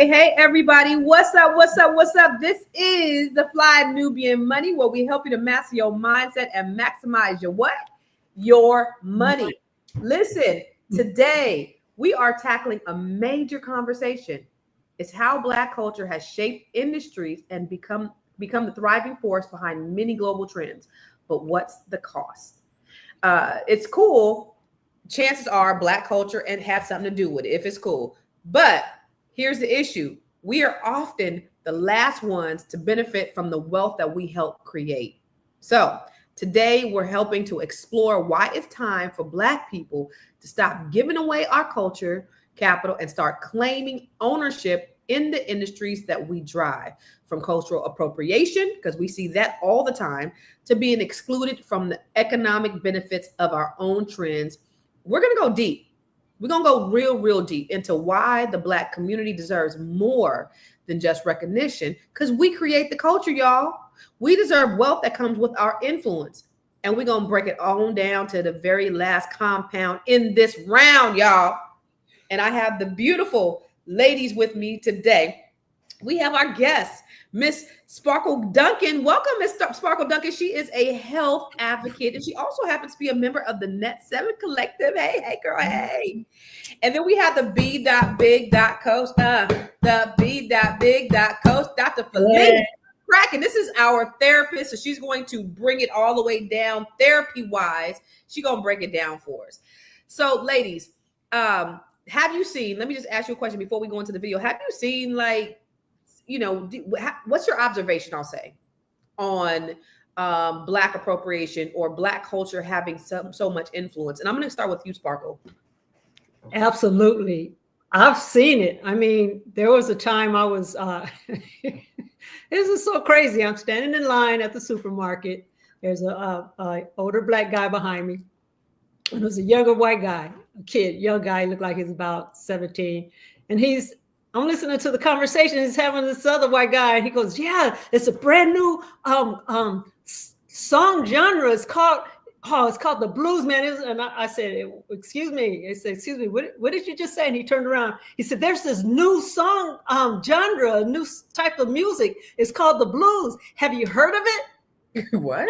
Hey, everybody. What's up? This is the Fly Nubian Money, where we help you to master your mindset and maximize your money. Listen, today we are tackling a major conversation. It's how Black culture has shaped industries and become the thriving force behind many global trends. But what's the cost? It's cool. Chances are Black culture and have something to do with it if it's cool. But here's the issue. We are often the last ones to benefit from the wealth that we help create. So today we're helping to explore why it's time for Black people to stop giving away our culture capital and start claiming ownership in the industries that we drive, from cultural appropriation, because we see that all the time, to being excluded from the economic benefits of our own trends. We're going to go deep. We're going to go real deep into why the Black community deserves more than just recognition, because we create the culture, y'all. We deserve wealth that comes with our influence. And we're going to break it all down to the very last compound in this round, y'all. And I have the beautiful ladies with me today. We have our guest, Miss Sparkle Duncan. Welcome, Miss Sparkle Duncan. She is a health advocate, and she also happens to be a member of the Net 7 Collective. Hey, girl, hey. And then we have the B.Big.Coach, Dr. Felice. Cracking. This is our therapist, so she's going to bring it all the way down therapy-wise. She's going to break it down for us. So, ladies, have you seen, let me just ask you a question before we go into the video. Have you seen, like, what's your observation, I'll say, on Black appropriation or Black culture having so much influence? And I'm going to start with you, Sparkle. Absolutely. I've seen it. I mean, there was a time I was, this is so crazy. I'm standing in line at the supermarket. There's a older Black guy behind me. And there's a younger white guy, young guy, looked like he's about 17. And I'm listening to the conversation he's having with this other white guy. And he goes, yeah, it's a brand new song genre. It's called the blues, man. And I said, excuse me. I said, excuse me, what did you just say? And he turned around. He said, there's this new song genre, a new type of music. It's called the blues. Have you heard of it? What?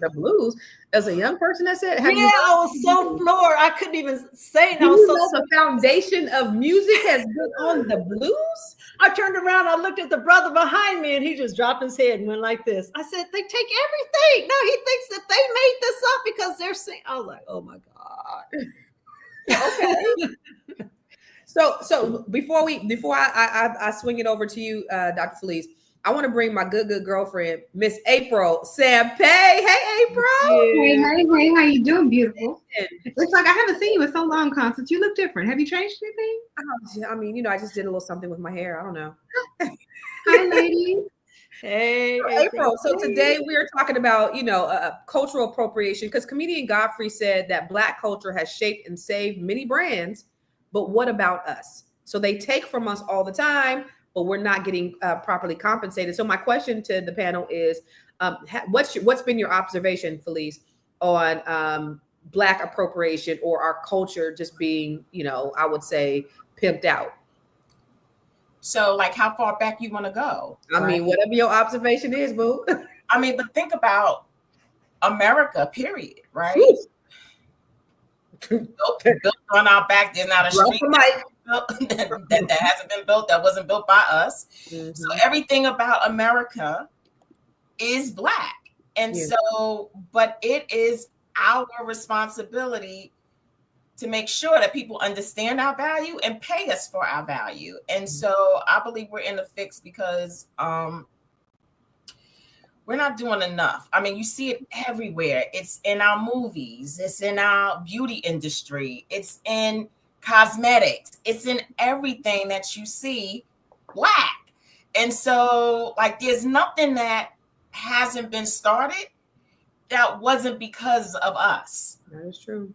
The blues? As a young person that said, I was so floored. I couldn't even say it. I was so the foundation of music has been on the blues. I turned around, I looked at the brother behind me, and he just dropped his head and went like this. I said, they take everything. No, he thinks that they made this up because they're singing. I was like, oh my God. Okay. So before I swing it over to you, Dr. Felice, I want to bring my good girlfriend, Miss April Sampe. Hey, April. Hey, how you doing, beautiful? Looks like I haven't seen you in so long, Constance. You look different. Have you changed anything? I mean, I just did a little something with my hair. I don't know. Hi, lady. Hey, April. So today we are talking about, cultural appropriation, because comedian Godfrey said that Black culture has shaped and saved many brands, but what about us? So they take from us all the time, but we're not getting properly compensated. So my question to the panel is, what's been your observation, Felice, on Black appropriation or our culture just being, I would say, pimped out? So, like, how far back you want to go? I mean, whatever your observation is, boo. I mean, but think about America, period, right? Go on out back there, not a street. built, that hasn't been built, that wasn't built by us. Mhm. So everything about America is Black. And Yeah. so, but it is our responsibility to make sure that people understand our value and pay us for our value. And so I believe we're in the fix because we're not doing enough. I mean, you see it everywhere. It's in our movies, it's in our beauty industry, it's in cosmetics, it's in everything that you see Black. And so, like, there's nothing that hasn't been started that wasn't because of us. That is true.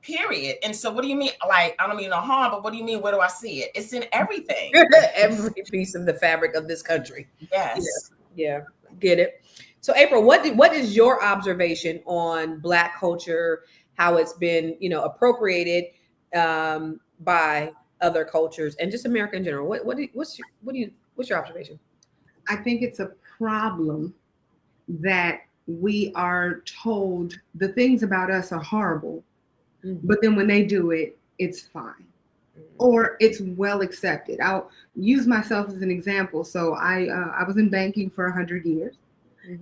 Period. And so, what do you mean? Like, I don't mean no harm, but what do you mean? Where do I see it? It's in everything. Every piece of the fabric of this country. Yes. Yeah, get it. So, April, what is your observation on Black culture? How it's been, appropriated by other cultures and just America in general? What's your observation? I think it's a problem that we are told the things about us are horrible, but then when they do it, it's fine, or it's well accepted. I'll use myself as an example. So I was in banking for 100 years,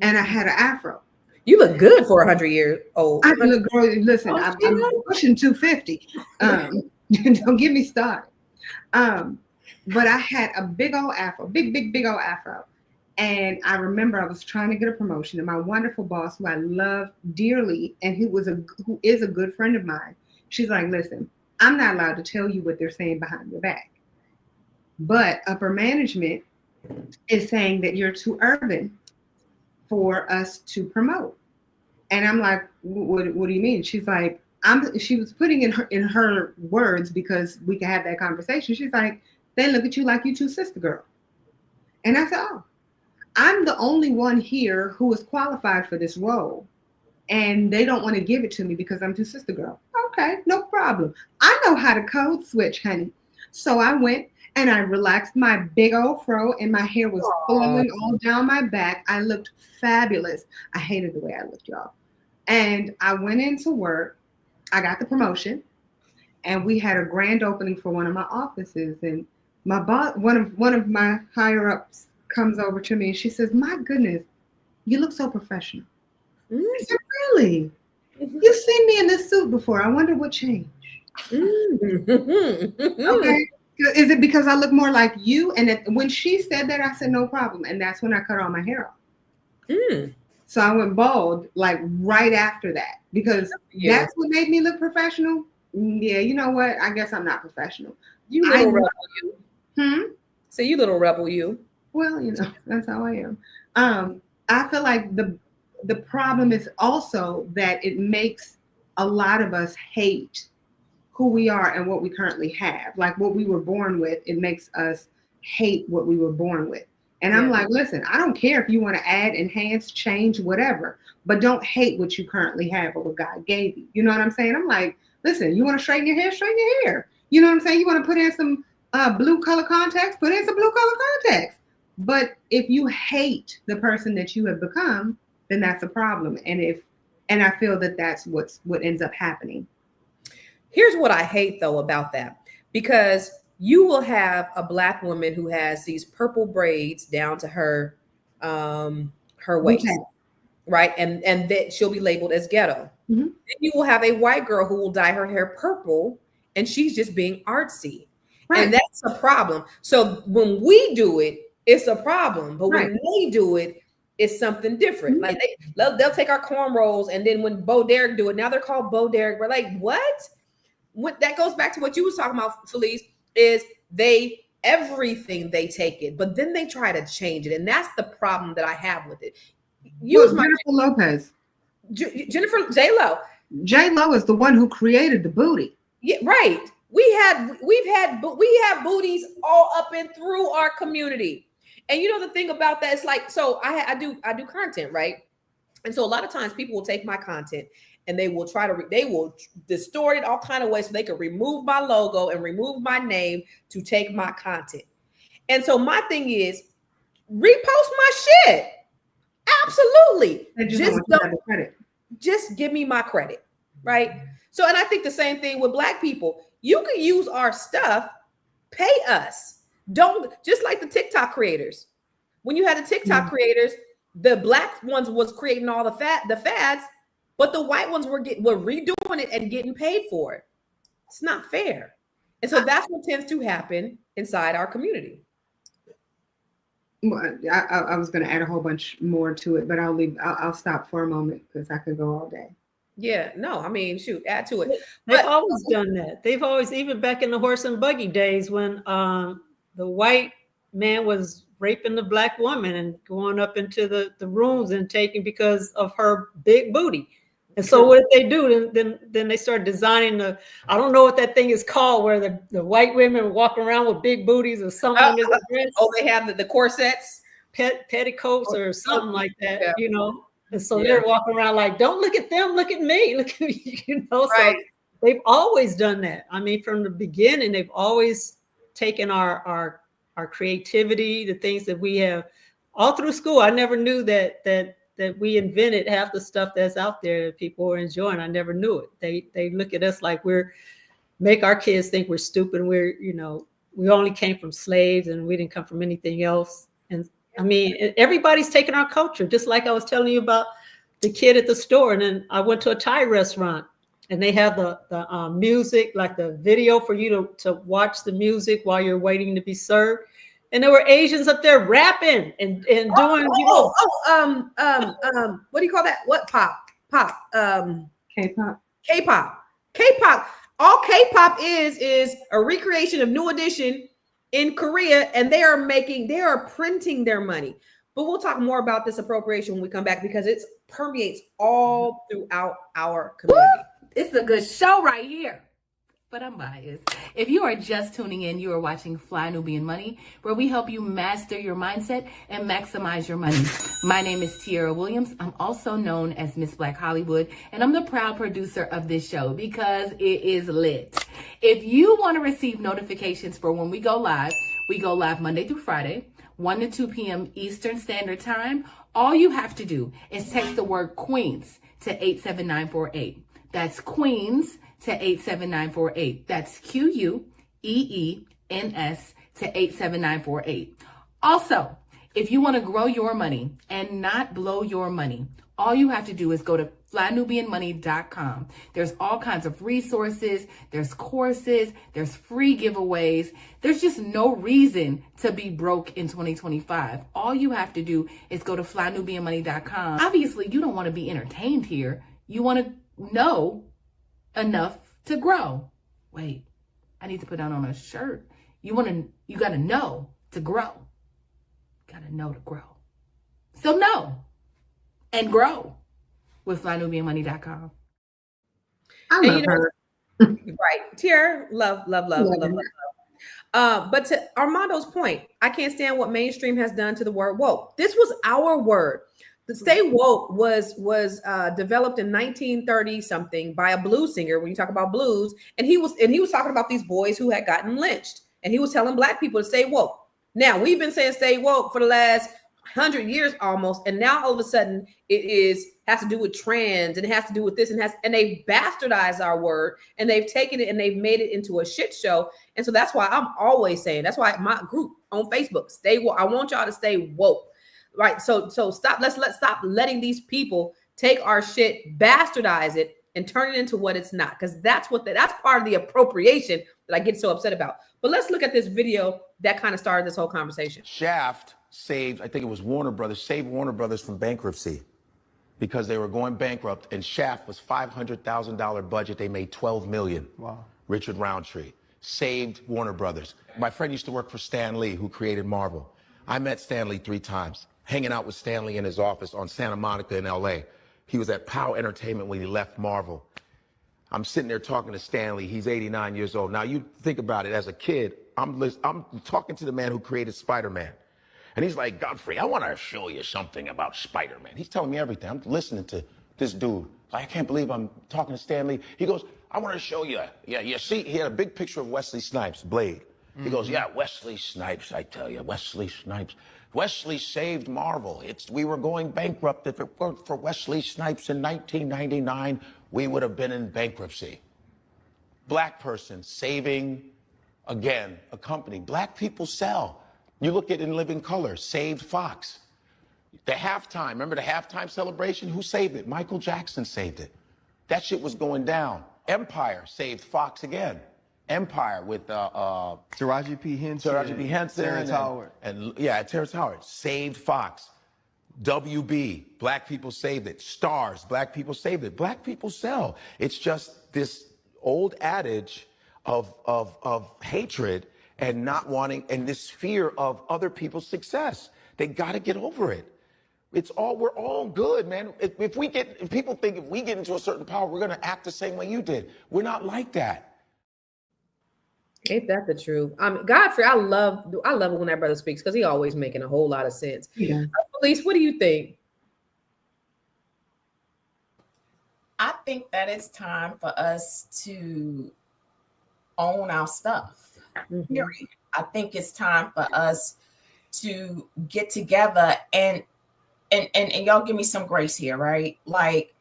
and I had an afro. You look good for 100-year-old. I look, girl. Listen, I'm pushing 250. Don't get me started. But I had a big old afro, big old afro. And I remember I was trying to get a promotion, and my wonderful boss, who I love dearly, and who is a good friend of mine, she's like, listen, I'm not allowed to tell you what they're saying behind your back, but upper management is saying that you're too urban for us to promote. And I'm like, what do you mean? She's like, she was putting in her words, because we can have that conversation. She's like, they look at you like you two sister girl. And I said, oh, I'm the only one here who is qualified for this role, and they don't want to give it to me because I'm too sister girl. Okay, no problem. I know how to code switch, honey. So I went and I relaxed my big old fro, and my hair was flowing all down my back. I looked fabulous. I hated the way I looked, y'all. And I went into work. I got the promotion, and we had a grand opening for one of my offices. And my boss, one of my higher ups, comes over to me and she says, "My goodness, you look so professional." I said, "Really? You've seen me in this suit before. I wonder what changed." Okay. Is it because I look more like you? And when she said that, I said, no problem. And that's when I cut all my hair off. So I went bald like right after that, because that's what made me look professional. Yeah, you know what? I guess I'm not professional. You little rebel you. So you little rebel you. Well, that's how I am. I feel like the problem is also that it makes a lot of us hate who we are and what we currently have. Like what we were born with, it makes us hate what we were born with. And I'm like, listen, I don't care if you want to add, enhance, change, whatever, but don't hate what you currently have or what God gave you. You know what I'm saying? I'm like, listen, you want to straighten your hair, straighten your hair. You know what I'm saying? You want to put in some blue color contacts, put in some blue color contacts. But if you hate the person that you have become, then that's a problem. And I feel that that's what ends up happening. Here's what I hate though about that, because you will have a Black woman who has these purple braids down to her waist, right? And that she'll be labeled as ghetto. Then you will have a white girl who will dye her hair purple, and she's just being artsy. Right. And that's a problem. So when we do it, it's a problem. But when they do it, it's something different. Like they'll take our cornrows, and then when Bo Derek do it, now they're called Bo Derek. We're like, what? What that goes back to what you was talking about, Felice, is everything they take it, but then they try to change it. And that's the problem that I have with it. Jennifer Lopez. Jennifer J-Lo. J-Lo is the one who created the booty. Yeah, right. We have booties all up and through our community. And the thing about that is like, so I do content, right? And so a lot of times people will take my content and they will they will distort it all kind of ways so they can remove my logo and remove my name to take my content. And so my thing is, repost my shit. Absolutely. Just give me my credit, right? So, and I think the same thing with Black people. You can use our stuff, Pay us. Don't, just like the TikTok creators. When you had the TikTok creators, the black ones was creating all the fads, but the white ones were redoing it and getting paid for it. It's not fair. And so that's what tends to happen inside our community. Well, I was going to add a whole bunch more to it, but I'll stop for a moment because I could go all day. Yeah, no, I mean, shoot, add to it. They've always done that. They've always, even back in the horse and buggy days when the white man was raping the black woman and going up into the rooms and taking because of her big booty. And so what did they do? Then they started designing I don't know what that thing is called, where the white women walk around with big booties or something under their dress. Oh, they have the corsets, petticoats or something like that, you know. And so they're walking around like, don't look at them, look at me, look at me, you know. Right. So they've always done that. I mean, from the beginning, they've always taken our creativity, the things that we have all through school. I never knew that we invented half the stuff that's out there that people are enjoying. I never knew it. They look at us like make our kids think we're stupid. We only came from slaves and we didn't come from anything else. And I mean, everybody's taking our culture, just like I was telling you about the kid at the store. And then I went to a Thai restaurant and they have the music, like the video for you to watch the music while you're waiting to be served. And there were Asians up there rapping and doing, what do you call that? What pop? K-pop. K-pop. All K-pop is a recreation of New Edition in Korea, and they are printing their money. But we'll talk more about this appropriation when we come back, because it permeates all throughout our community. It's a good show right here. But I'm biased. If you are just tuning in, you are watching Fly Nubian Money, where we help you master your mindset and maximize your money. My name is Tiara Williams. I'm also known as Miss Black Hollywood, and I'm the proud producer of this show because it is lit. If you want to receive notifications for when we go live Monday through Friday, 1 to 2 p.m. Eastern Standard Time. All you have to do is text the word Queens to 87948. That's Queens to 87948. That's QUEENS to 87948. Also, if you want to grow your money and not blow your money, all you have to do is go to flynubianmoney.com. There's all kinds of resources, there's courses, there's free giveaways. There's just no reason to be broke in 2025. All you have to do is go to flynubianmoney.com. Obviously, you don't want to be entertained here. You want to know enough to grow. Wait, I need to put that on a shirt. You got to know to grow. Got to know to grow. So know and grow with flynubianmoney.com. I love her. Right. Tiara, love. But to Armando's point, I can't stand what mainstream has done to the word woke. This was our word. The Stay Woke was developed in 1930 something by a blues singer. When you talk about blues, and he was talking about these boys who had gotten lynched, and he was telling black people to stay woke. Now we've been saying stay woke for the last 100 years almost, and now all of a sudden it has to do with trans, and it has to do with this, and they bastardized our word, and they've taken it and they've made it into a shit show. And so that's why I'm always saying, that's why my group on Facebook, stay woke. I want y'all to stay woke. Right. So stop. Let's stop letting these people take our shit, bastardize it, and turn it into what it's not. Because that's part of the appropriation that I get so upset about. But let's look at this video that kind of started this whole conversation. Shaft saved, I think it was Warner Brothers, saved Warner Brothers from bankruptcy because they were going bankrupt. And Shaft was $500,000 budget. They made $12 million. Wow. Richard Roundtree saved Warner Brothers. My friend used to work for Stan Lee, who created Marvel. I met Stan Lee 3 times. Hanging out with Stanley in his office on Santa Monica in LA. He was at POW Entertainment when he left Marvel. I'm sitting there talking to Stanley. He's 89 years old. Now you think about it, as a kid, I'm talking to the man who created Spider-Man. And he's like, Godfrey, I want to show you something about Spider-Man. He's telling me everything. I'm listening to this dude. Like, I can't believe I'm talking to Stanley. He goes, I want to show you. Yeah, you see, he had a big picture of Wesley Snipes, Blade. He goes, yeah, Wesley Snipes, I tell you, Wesley Snipes. Wesley saved Marvel. We were going bankrupt. If it weren't for Wesley Snipes in 1999, we would have been in bankruptcy. Black person saving Again, a company. Black people sell. You look at In Living Color, saved Fox. The halftime, remember the halftime celebration? Who saved it? Michael Jackson saved it. That shit was going down. Empire saved Fox again. Empire with Taraji P. Henson, Terrence Howard. And Terrence Howard saved Fox. WB, black people saved it. Stars, black people saved it. Black people sell. It's just this old adage of hatred and not wanting, and this fear of other people's success. They got to get over it. We're all good, man. If people think if we get into a certain power, we're going to act the same way you did. We're not like that. Ain't that the truth? Godfrey, I love it when that brother speaks because he always making a whole lot of sense. Yeah. Felice, what do you think? I think that it's time for us to own our stuff. Mm-hmm. Period. I think it's time for us to get together and y'all give me some grace here, right? Like,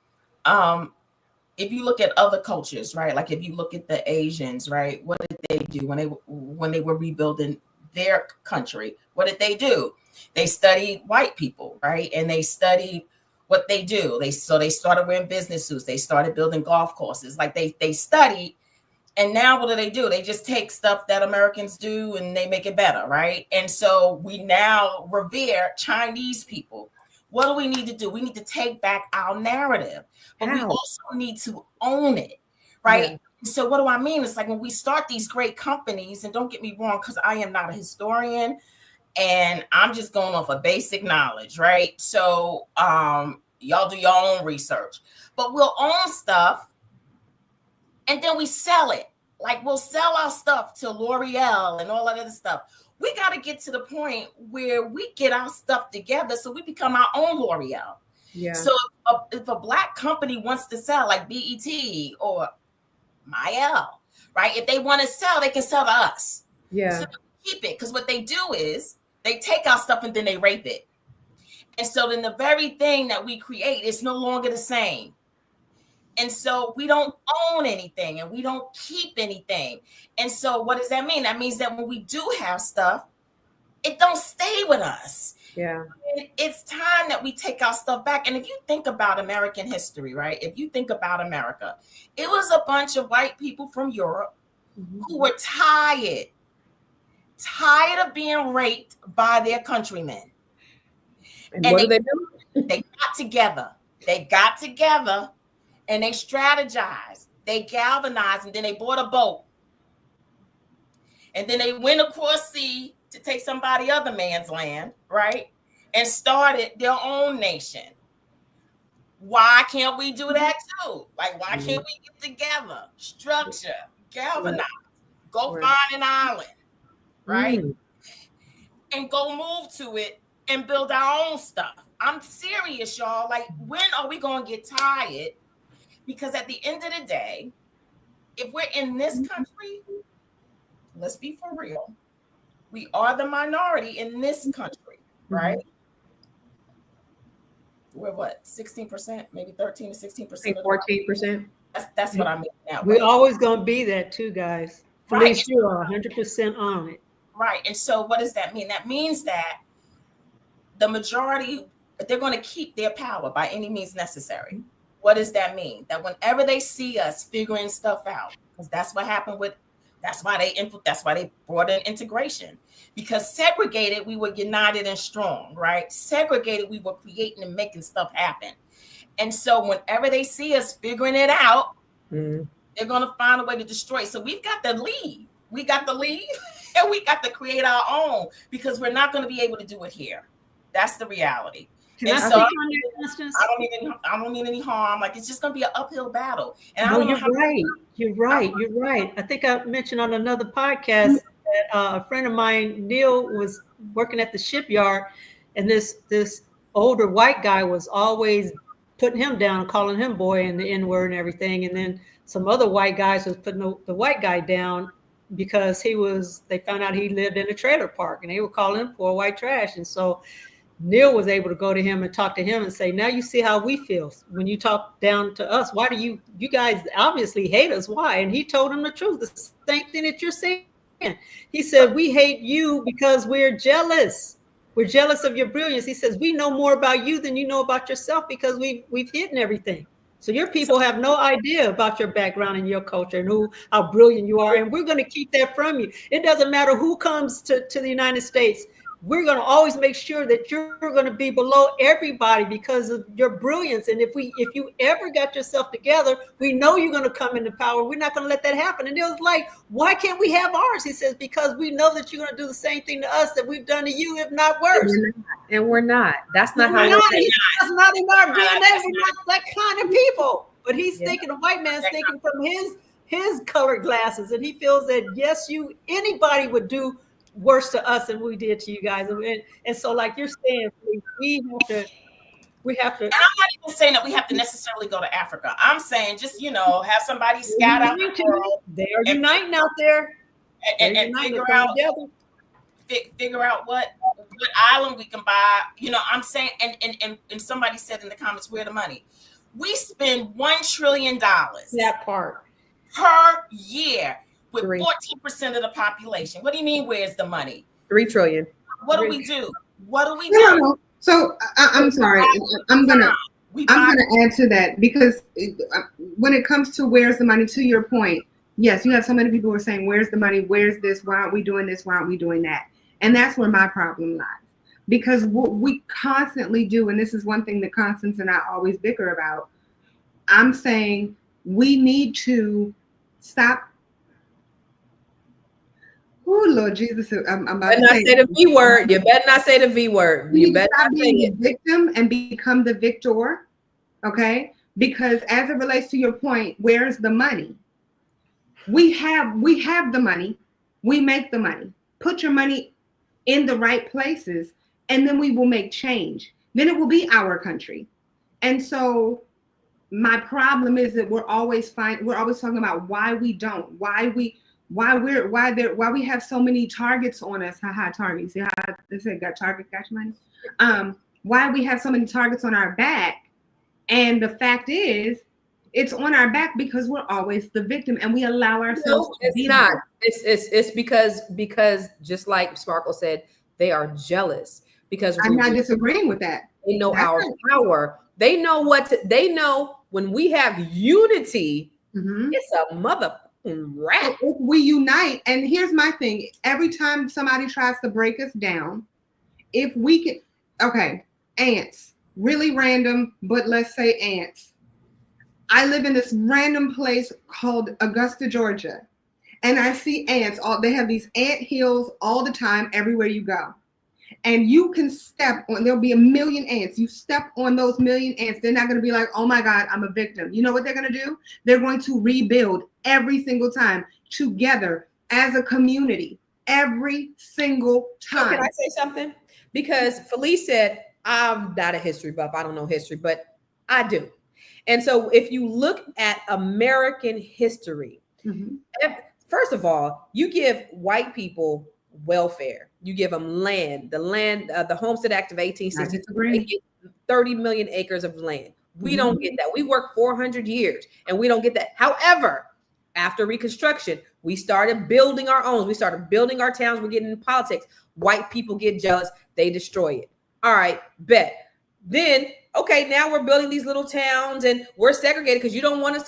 if you look at other cultures, right? Like if you look at the Asians, right? What did they do when they were rebuilding their country? What did they do? They studied white people, right? And they studied what they do. They started wearing business suits. They started building golf courses. Like they studied. And now what do? They just take stuff that Americans do and they make it better, right? And so we now revere Chinese people. What do we need to do? We need to take back our narrative, but we also need to own it, right? Yeah. So what do I mean? It's like when we start these great companies, and don't get me wrong, because I am not a historian and I'm just going off of basic knowledge, right? So y'all do your own research, but we'll own stuff and then we sell it. Like we'll sell our stuff to L'Oreal and all that other stuff. We got to get to the point where we get our stuff together so we become our own L'Oreal. Yeah. So if a black company wants to sell like BET or Mayel, right? If they want to sell, they can sell to us. Yeah. So keep it, because what they do is they take our stuff and then they rape it. And so then the very thing that we create is no longer the same. And so we don't own anything and we don't keep anything. And so what does that mean? That means that when we do have stuff, it don't stay with us. Yeah. It's time that we take our stuff back. And if you think about American history, right? If you think about America, it was a bunch of white people from Europe who were tired of being raped by their countrymen. And what do they do? They got together. And they strategized, they galvanized, and then they bought a boat. And then they went across sea to take somebody other man's land, right? And started their own nation. Why can't we do that too? Like, why can't we get together, structure, galvanize, go find an island, right? And go move to it and build our own stuff. I'm serious, y'all. Like, when are we going to get tired? Because at the end of the day, if we're in this country, let's be for real. We are the minority in this country, right? We're what, 16%, maybe 13 to 16%? 14%. That's what I mean now. We're always going to be that too, guys. Felice, you are 100% on it. Right. And so what does that mean? That means that the majority, they're going to keep their power by any means necessary. What does that mean? That whenever they see us figuring stuff out, because that's what happened that's why they brought in integration. Because segregated, we were united and strong, right? Segregated, we were creating and making stuff happen. And so whenever they see us figuring it out, they're going to find a way to destroy. So we've got to leave. We got to leave and we got to create our own, because we're not going to be able to do it here. That's the reality. And so I don't mean any harm. Like, it's just going to be an uphill battle. And You're right. I think I mentioned on another podcast that a friend of mine, Neil, was working at the shipyard, and this older white guy was always putting him down, calling him boy and the N-word and everything. And then some other white guys was putting the white guy down because they found out he lived in a trailer park, and they were calling him poor white trash. And so Neil was able to go to him and talk to him and say, now you see how we feel when you talk down to us. Why do you guys obviously hate us? Why? And he told him the truth, the same thing that you're saying He said, we hate you because we're jealous. We're jealous of your brilliance. He says, we know more about you than you know about yourself because we've hidden everything. So your people have no idea about your background and your culture and how brilliant you are. And we're going to keep that from you. It doesn't matter who comes to the United States. We're going to always make sure that you're going to be below everybody because of your brilliance. And if you ever got yourself together, we know you're going to come into power. We're not going to let that happen. And it was like, why can't we have ours? He says, because we know that you're going to do the same thing to us that we've done to you, if not worse. And we're not. That's not how that's not in our DNA. We're not that kind of people. But he's thinking, the white man's thinking from his colored glasses. And he feels that, yes, anybody would do worse to us than we did to you guys. And so, like you're saying, we have to. And I'm not even saying that we have to necessarily go to Africa. I'm saying just, have somebody scout out the world. They're uniting out there. And figure out what island we can buy. I'm saying, and somebody said in the comments, where the money? We spend $1 trillion. That part. Per year. With 14% of the population. What do you mean, where's the money? 3 trillion. What do we do? No. So I'm sorry. I'm gonna add to that because when it comes to where's the money, to your point, yes, you have so many people who are saying, where's the money? Where's this? Why aren't we doing this? Why aren't we doing that? And that's where my problem lies. Because what we constantly do, and this is one thing that Constance and I always bicker about, I'm saying we need to stop. Oh, Lord Jesus, I'm about to say the V word. You better not say the V word. You better stop not being say the victim and become the victor, okay? Because as it relates to your point, where's the money? We have the money. We make the money. Put your money in the right places, and then we will make change. Then it will be our country. And so my problem is that we're always talking about why we don't, why we have so many targets on us. Targets. See how they say got target, got your money. Why we have so many targets on our back. And the fact is, it's on our back because we're always the victim and we allow ourselves to be not. It's because just like Sparkle said, they are jealous because I'm not disagreeing with that. They know our power. They know they know when we have unity, it's a mother. Right. If we unite, and here's my thing, every time somebody tries to break us down, if we can, ants, really random, but let's say ants. I live in this random place called Augusta, Georgia, and I see ants. They have these ant hills all the time, everywhere you go. And you can step on, there'll be a million ants. You step on those million ants, they're not going to be like, oh my God, I'm a victim. You know what they're going to do? They're going to rebuild every single time together as a community, every single time. Can I say something? Because Felice said, I'm not a history buff. I don't know history, but I do. And so if you look at American history, first of all, you give white people welfare. You give them land. The Homestead Act of 1863, they get 30 million acres of land. We don't get that. We work 400 years and we don't get that. However, after Reconstruction, we started building our own. We started building our towns. We're getting into politics. White people get jealous. They destroy it. All right, bet. Then, okay, now we're building these little towns and we're segregated because you don't want us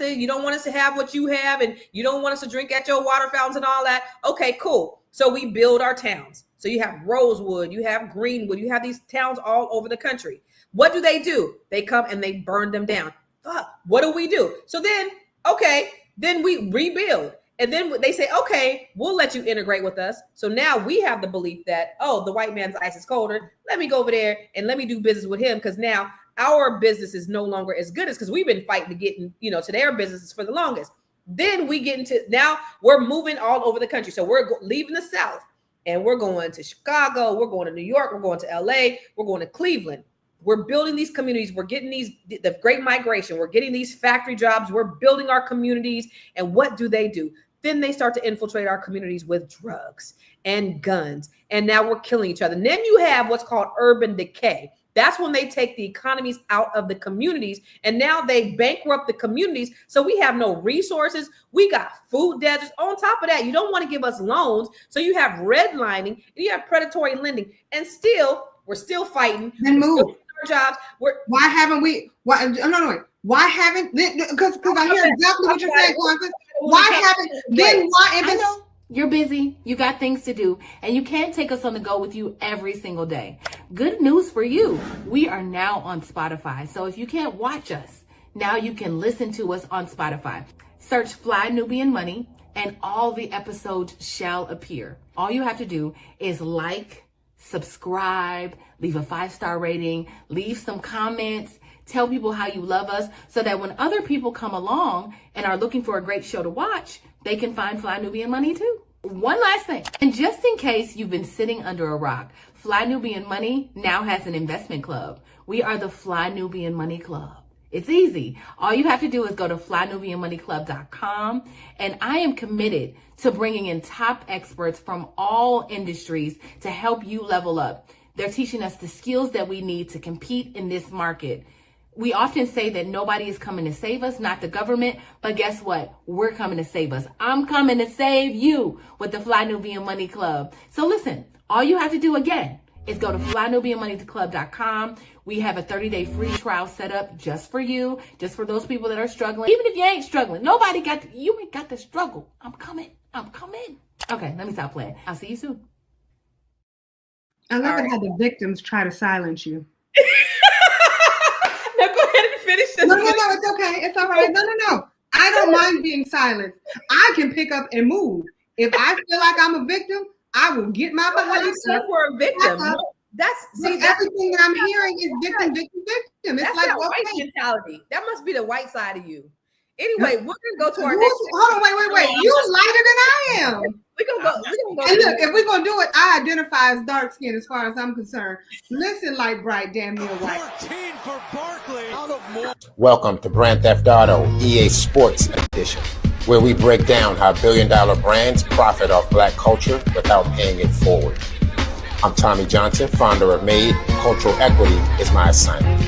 to have what you have and you don't want us to drink at your water fountains and all that. Okay, cool. So we build our towns. So you have Rosewood, you have Greenwood, you have these towns all over the country. What do? They come and they burn them down. What do we do? So then, then we rebuild. And then they say, okay, we'll let you integrate with us. So now we have the belief that, the white man's ice is colder. Let me go over there and let me do business with him because now our business is no longer as good as because we've been fighting to get to their businesses for the longest. Then we get into, now we're moving all over the country. So we're leaving the South and we're going to Chicago. We're going to New York. We're going to LA. We're going to Cleveland. We're building these communities. We're getting the great migration. We're getting these factory jobs. We're building our communities. And what do? Then they start to infiltrate our communities with drugs and guns. And now we're killing each other. And then you have what's called urban decay. That's when they take the economies out of the communities, and now they bankrupt the communities. So we have no resources. We got food deserts. On top of that, you don't want to give us loans. So you have redlining and you have predatory lending, and still we're still fighting. Then move. Jobs. Why haven't we? Why? No. Why haven't? Because I hear exactly what you're saying, Constance. Why haven't? Then why? If I know you're busy, you got things to do, and you can't take us on the go with you every single day. Good news for you. We are now on Spotify. So if you can't watch us, now you can listen to us on Spotify. Search Fly Nubian Money and all the episodes shall appear. All you have to do is like, subscribe, leave a 5-star rating, leave some comments, tell people how you love us so that when other people come along and are looking for a great show to watch, they can find Fly Nubian Money too. One last thing, and just in case you've been sitting under a rock, Fly Nubian Money now has an investment club. We are the Fly Nubian Money Club. It's easy. All you have to do is go to flynubianmoneyclub.com, and I am committed to bringing in top experts from all industries to help you level up. They're teaching us the skills that we need to compete in this market. We often say that nobody is coming to save us, not the government, but guess what? We're coming to save us. I'm coming to save you with the Fly Nubian Money Club. So listen, all you have to do again is go to flynubianmoneyclub.com. We have a 30-day free trial set up just for you, just for those people that are struggling. Even if you ain't struggling, you ain't got to struggle. I'm coming. Okay, let me stop playing. I'll see you soon. I love it how the victims try to silence you. Now go ahead and finish this. No, it's okay. It's all right. No. I don't mind being silent. I can pick up and move. If I feel like I'm a victim, I will get my behind up. We're a victim. That's everything that I'm hearing is victim. It's that's like that white mentality. That must be the white side of you. Anyway, we're gonna go to our next. Hold on, wait. You lighter than I am. We're gonna go. And look, if we're gonna do it, I identify as dark skin as far as I'm concerned. Listen, light bright, damn near white. 14 for Barkley. Welcome to Brand Theft Auto EA Sports Edition, where we break down how billion-dollar brands profit off black culture without paying it forward. I'm Tommy Johnson, founder of Made. Cultural equity is my assignment.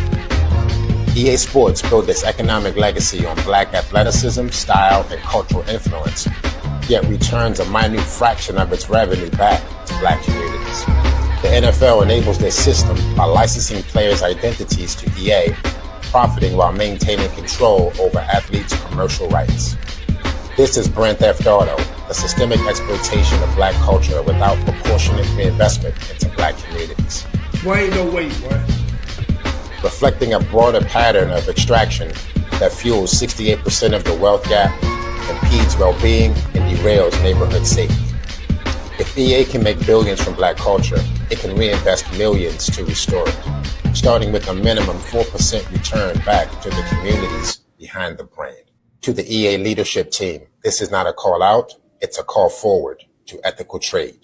EA Sports built its economic legacy on black athleticism, style, and cultural influence, yet returns a minute fraction of its revenue back to black communities. The NFL enables this system by licensing players' identities to EA, profiting while maintaining control over athletes' commercial rights. This is Brand Theft Auto, the systemic exploitation of black culture without proportionate reinvestment into black communities. Why ain't no way, boy? Reflecting a broader pattern of extraction that fuels 68% of the wealth gap, impedes well-being, and derails neighborhood safety. If EA can make billions from black culture, it can reinvest millions to restore it, starting with a minimum 4% return back to the communities behind the brand. To the EA leadership team, this is not a call out, it's a call forward to ethical trade.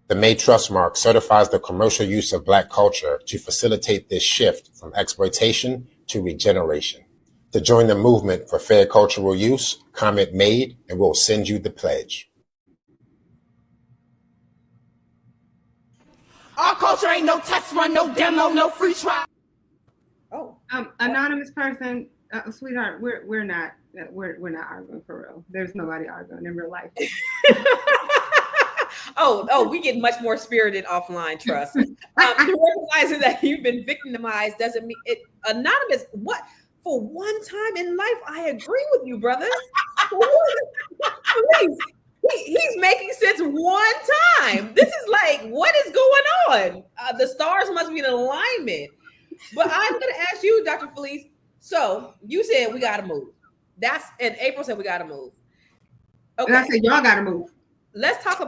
The May Trust Mark certifies the commercial use of black culture to facilitate this shift from exploitation to regeneration. To join the movement for fair cultural use, comment MADE and we'll send you the pledge. Our culture ain't no test run, no demo, no free trial. Oh, Anonymous person, sweetheart, we're not arguing for real. There's nobody arguing in real life. Oh, we get much more spirited offline, trust. Recognizing that you've been victimized doesn't mean it. Anonymous, what? For one time in life, I agree with you, brother. Please, he's making sense one time. This is like, what is going on? The stars must be in alignment. But I'm going to ask you, Dr. Felice. So you said we got to move. And April said we got to move. Okay. And I said y'all got to move. Let's talk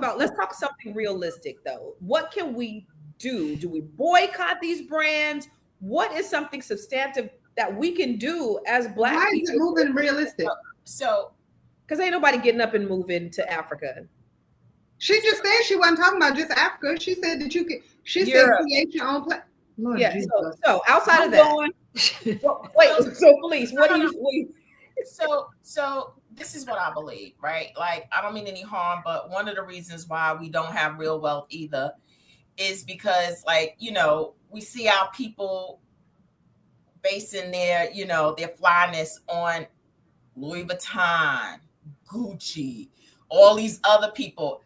something realistic though. What can we do? Do we boycott these brands? What is something substantive that we can do as black people? Why is it moving realistic? So, because ain't nobody getting up and moving to Africa. She just said she wasn't talking about just Africa. She said that you could. She said create your own place. Yeah. So outside of that, wait. So Felice, what do you? So this is what I believe, right? Like, I don't mean any harm, but one of the reasons why we don't have real wealth either is because, like, we see our people basing their, you know, their flyness on Louis Vuitton, Gucci, all these other people.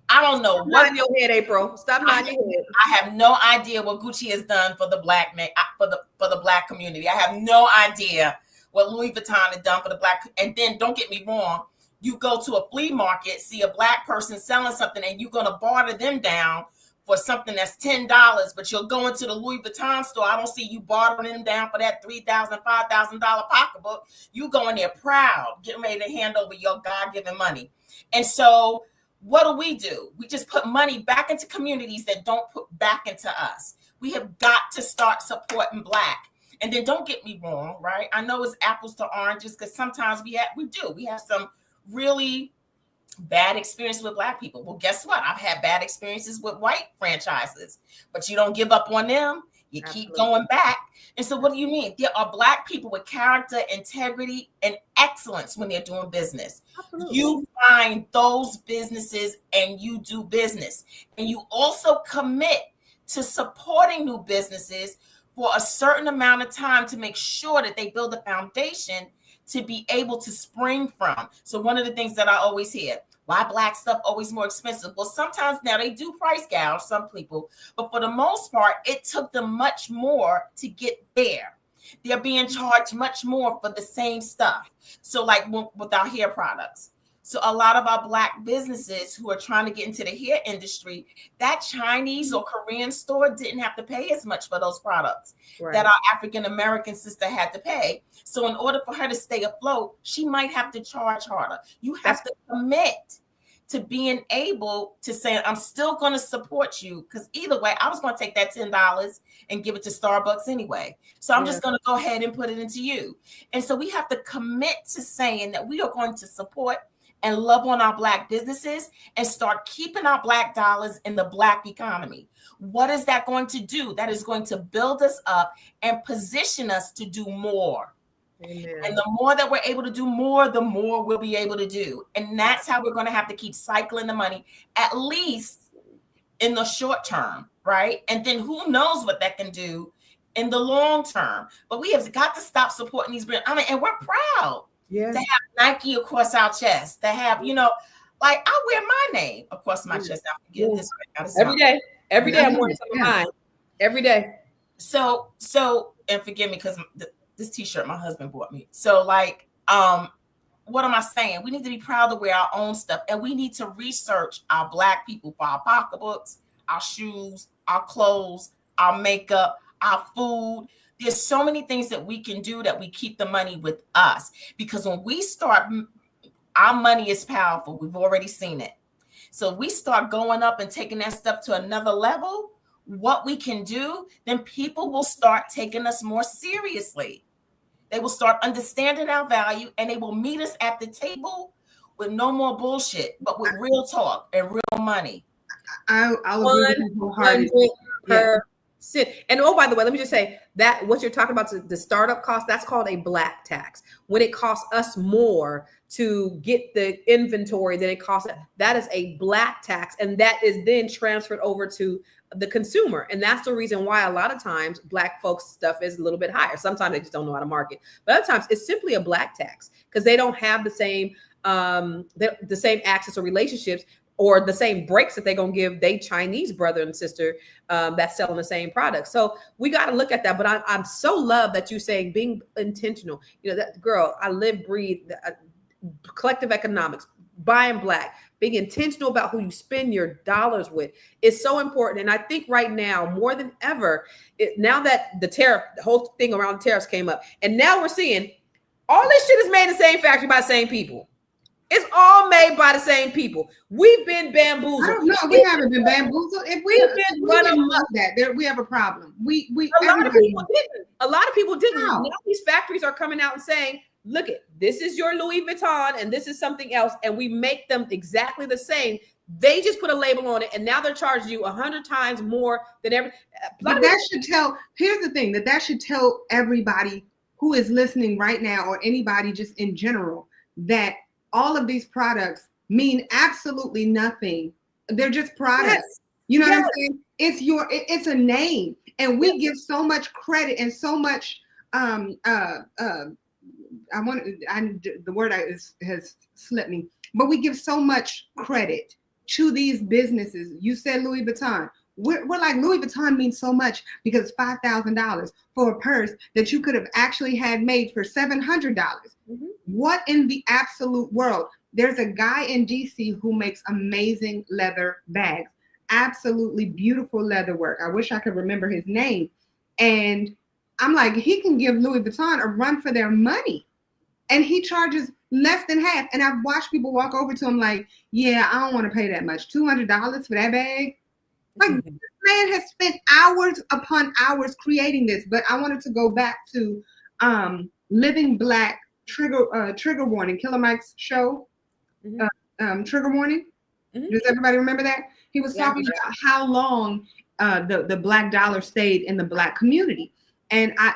I don't know what in your head, April. Stop nodding your head. I have no idea what Gucci has done for the black man, for the black community. I have no idea what Louis Vuitton has done for the black. And then don't get me wrong, you go to a flea market, see a black person selling something, and you're gonna barter them down for something that's $10, but you'll go into the Louis Vuitton store. I don't see you bartering them down for that $3,000, $5,000 pocketbook. You go in there proud, getting ready to hand over your God-given money. And so what do? We just put money back into communities that don't put back into us. We have got to start supporting black. And then don't get me wrong, right? I know it's apples to oranges because sometimes we have some really bad experience with black people. Well, guess what? I've had bad experiences with white franchises, but you don't give up on them. You keep going back. And so what do you mean? There are black people with character, integrity, and excellence when they're doing business. Absolutely. You find those businesses and you do business. And you also commit to supporting new businesses for a certain amount of time to make sure that they build a foundation to be able to spring from. So one of the things that I always hear, why black stuff always more expensive? Well, sometimes now they do price gouge, some people, but for the most part, it took them much more to get there. They're being charged much more for the same stuff. So like with our hair products. So a lot of our black businesses who are trying to get into the hair industry, that Chinese or Korean store didn't have to pay as much for those products that our African-American sister had to pay. So in order for her to stay afloat, she might have to charge harder. You have to commit to being able to say, I'm still going to support you, because either way, I was going to take that $10 and give it to Starbucks anyway. So I'm just going to go ahead and put it into you. And so we have to commit to saying that we are going to support and love on our black businesses and start keeping our black dollars in the black economy. What is that going to do? That is going to build us up and position us to do more. Amen. And the more that we're able to do more, the more we'll be able to do. And that's how we're going to have to keep cycling the money, at least in the short term, right? And then who knows what that can do in the long term. But we have got to stop supporting these brands. I mean, and we're proud. Yeah. To have Nike across our chest, to have, you know, like I wear my name across my chest. I forget this right. Every day I'm wearing some of mine. Every day. So, and forgive me because this t-shirt my husband bought me. So like, what am I saying? We need to be proud to wear our own stuff, and we need to research our black people for our pocketbooks, our shoes, our clothes, our makeup, our food. There's so many things that we can do that we keep the money with us, because when we start, our money is powerful. We've already seen it. So if we start going up and taking that stuff to another level, what we can do, then people will start taking us more seriously. They will start understanding our value, and they will meet us at the table with no more bullshit, but with real talk and real money. I'll agree with you wholeheartedly. And oh, by the way, let me just say that what you're talking about, the startup cost, that's called a black tax. When it costs us more to get the inventory than it costs, that is a black tax. And that is then transferred over to the consumer. And that's the reason why a lot of times black folks stuff is a little bit higher. Sometimes they just don't know how to market. But other times it's simply a black tax because they don't have the same access or relationships or the same breaks that they're going to give they Chinese brother and sister that's selling the same product. So we got to look at that. But I'm so love that you saying being intentional. You know, that girl, I live, breathe collective economics, buying black, being intentional about who you spend your dollars with is so important. And I think right now, more than ever, now that the whole thing around tariffs came up, and now we're seeing all this shit is made in the same factory by the same people. It's all made by the same people. We've been bamboozled. I don't know. We haven't been bamboozled. If we running like that, we have a problem. A lot of people didn't. Now these factories are coming out and saying, look, this is your Louis Vuitton and this is something else. And we make them exactly the same. They just put a label on it, and now they're charging you 100 times more than ever. But that should tell, here's the thing, that should tell everybody who is listening right now, or anybody just in general, that all of these products mean absolutely nothing. They're just products. Yes. You know what I'm saying? it's a name, and we give so much credit and so much the word has slipped me, but we give so much credit to these businesses. You said Louis Vuitton. We're like, Louis Vuitton means so much because it's $5,000 for a purse that you could have actually had made for $700. Mm-hmm. What in the absolute world? There's a guy in DC who makes amazing leather bags, absolutely beautiful leather work. I wish I could remember his name. And I'm like, he can give Louis Vuitton a run for their money. And he charges less than half. And I've watched people walk over to him like, yeah, I don't want to pay that much. $200 for that bag? Like, this man has spent hours upon hours creating this. But I wanted to go back to Living Black, trigger warning, Killer Mike's show, trigger warning. Mm-hmm. Does everybody remember that? He was talking about how long the Black dollar stayed in the Black community. And I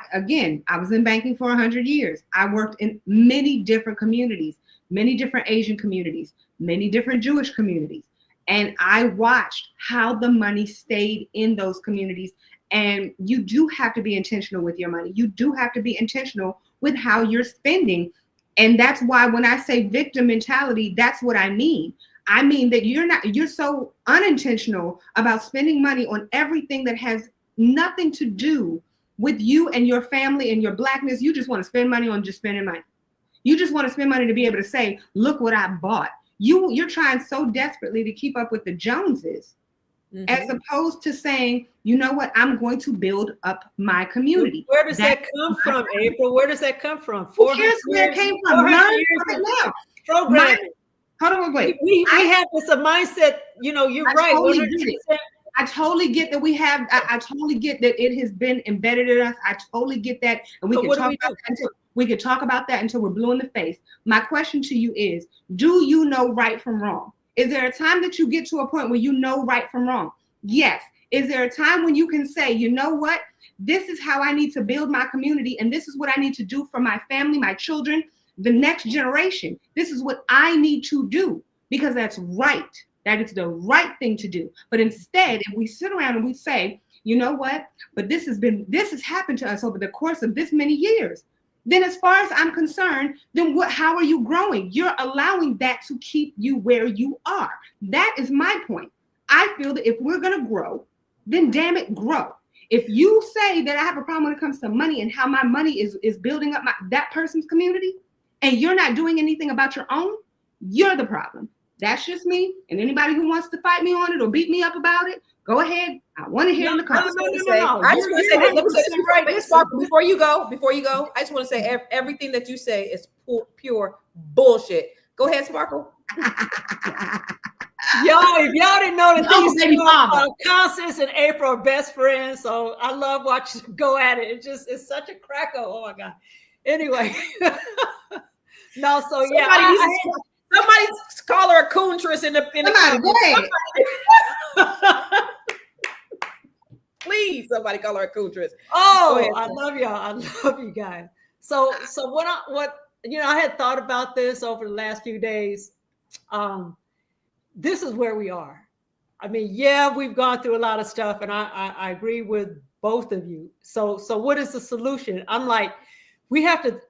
was in banking for 100 years. I worked in many different communities, many different Asian communities, many different Jewish communities. And I watched how the money stayed in those communities. And you do have to be intentional with your money. You do have to be intentional with how you're spending. And that's why when I say victim mentality, that's what I mean. I mean that you're so unintentional about spending money on everything that has nothing to do with you and your family and your Blackness. You just want to spend money on just spending money. You just want to spend money to be able to say, look what I bought. You're trying so desperately to keep up with the Joneses, as opposed to saying, you know what, I'm going to build up my community. Where does that come from, April? Where does that come from? Who cares where it came from? Learn from it now. Programming. Hold on, wait. We have this a mindset, you're right. I totally get that we have, I totally get that it has been embedded in us. I totally get that. And we can talk about that until we're blue in the face. My question to you is, do you know right from wrong? Is there a time that you get to a point where you know right from wrong? Yes. Is there a time when you can say, you know what, this is how I need to build my community, and this is what I need to do for my family, my children, the next generation. This is what I need to do because that's right. That is the right thing to do. But instead, if we sit around and we say, you know what, but this has happened to us over the course of this many years, then as far as I'm concerned, then how are you growing? You're allowing that to keep you where you are. That is my point. I feel that if we're going to grow, then damn it, grow. If you say that I have a problem when it comes to money and how my money is building up that person's community, and you're not doing anything about your own, you're the problem. That's just me. And anybody who wants to fight me on it or beat me up about it, go ahead. I want to hear in the comments. I just want to say, let me say this right, Sparkle, before you go, I just want to say everything that you say is pure bullshit. Go ahead, Sparkle. If y'all didn't know that Constance and April are best friends, so I love watching them go at it. It's such a cracker. Oh my God. Anyway. Somebody call her a coontress in the comments. Please, somebody call her a coontress. Oh, ahead, I love y'all. I love you guys. So I had thought about this over the last few days. This is where we are. I mean, we've gone through a lot of stuff, and I agree with both of you. So what is the solution? I'm like, we have to.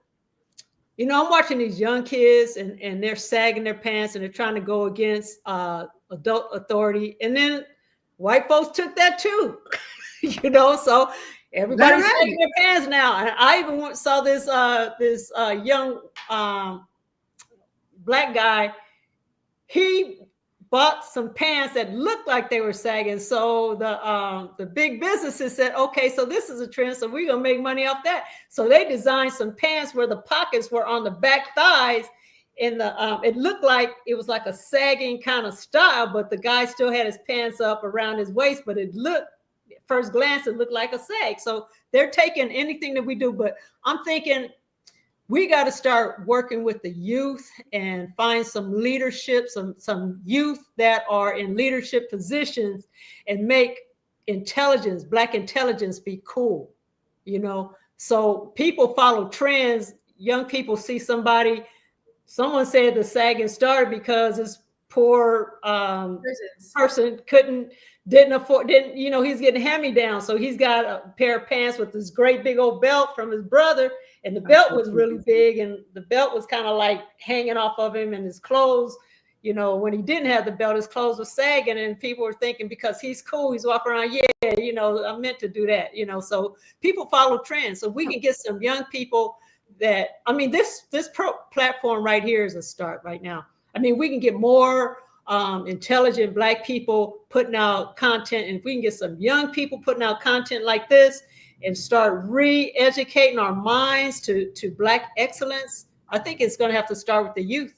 I'm watching these young kids and they're sagging their pants and they're trying to go against adult authority. And then white folks took that too, so everybody's sagging their pants now. And I even saw this young Black guy. He bought some pants that looked like they were sagging. So the big businesses said, okay, so this is a trend, so we're gonna make money off that. So they designed some pants where the pockets were on the back thighs, and it looked like it was like a sagging kind of style, but the guy still had his pants up around his waist, but it looked, at first glance, it looked like a sag. So they're taking anything that we do, but I'm thinking we got to start working with the youth and find some leadership, some youth that are in leadership positions, and make Black intelligence be cool, So people follow trends. Young people see someone said the sagging started because it's poor person didn't afford, he's getting hand-me-down. So he's got a pair of pants with this great big old belt from his brother, and the belt was really big, and the belt was kind of like hanging off of him, and his clothes, when he didn't have the belt, his clothes were sagging, and people were thinking because he's cool, he's walking around, I meant to do that, so people follow trends. So we can get some young people that, this platform right here is a start right now. We can get more intelligent Black people putting out content, and if we can get some young people putting out content like this and start re-educating our minds to Black excellence, I think it's going to have to start with the youth,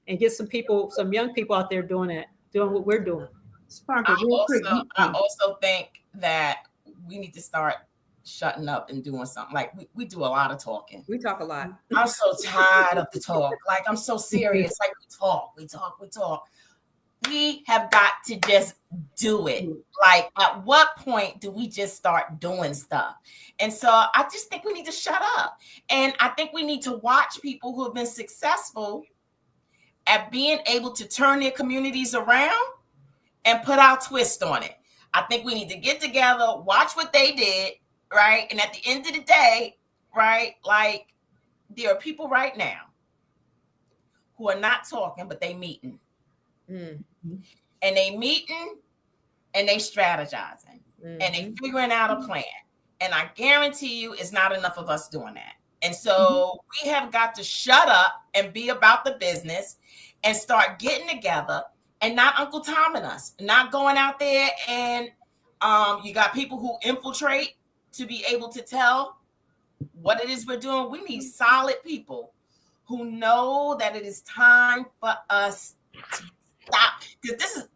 and get some young people out there doing what we're doing. Sparkle, I also think that we need to start shutting up and doing something. Like we do a lot of talking. We talk a lot. I'm so tired of the talk. Like, I'm so serious. Like, we talk. We have got to just do it. Like, at what point do we just start doing stuff? And so I just think we need to shut up. And I think we need to watch people who have been successful at being able to turn their communities around and put our twist on it. I think we need to get together, watch what they did, right? And at the end of the day, right, like, there are people right now who are not talking, but they meeting. Mm-hmm. And they meeting and they strategizing. Mm-hmm. And they figuring out a plan. And I guarantee you it's not enough of us doing that. And so we have got to shut up and be about the business and start getting together and not Uncle Tom and us, not going out there and you got people who infiltrate to be able to tell what it is we're doing. We need solid people who know that it is time for us to stop. Because this is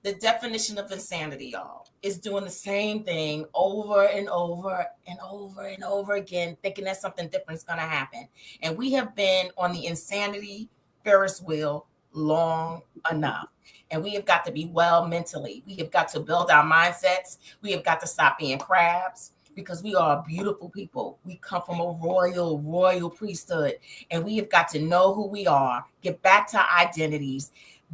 the definition of insanity, y'all, is doing the same thing over and over and over and over again, thinking that something different is going to happen. And we have been on the insanity Ferris wheel long enough. And we have got to be well mentally. We have got to build our mindsets. We have got to stop being crabs, because we are beautiful people. We come from a royal priesthood, and we have got to know who we are, get back to our identities,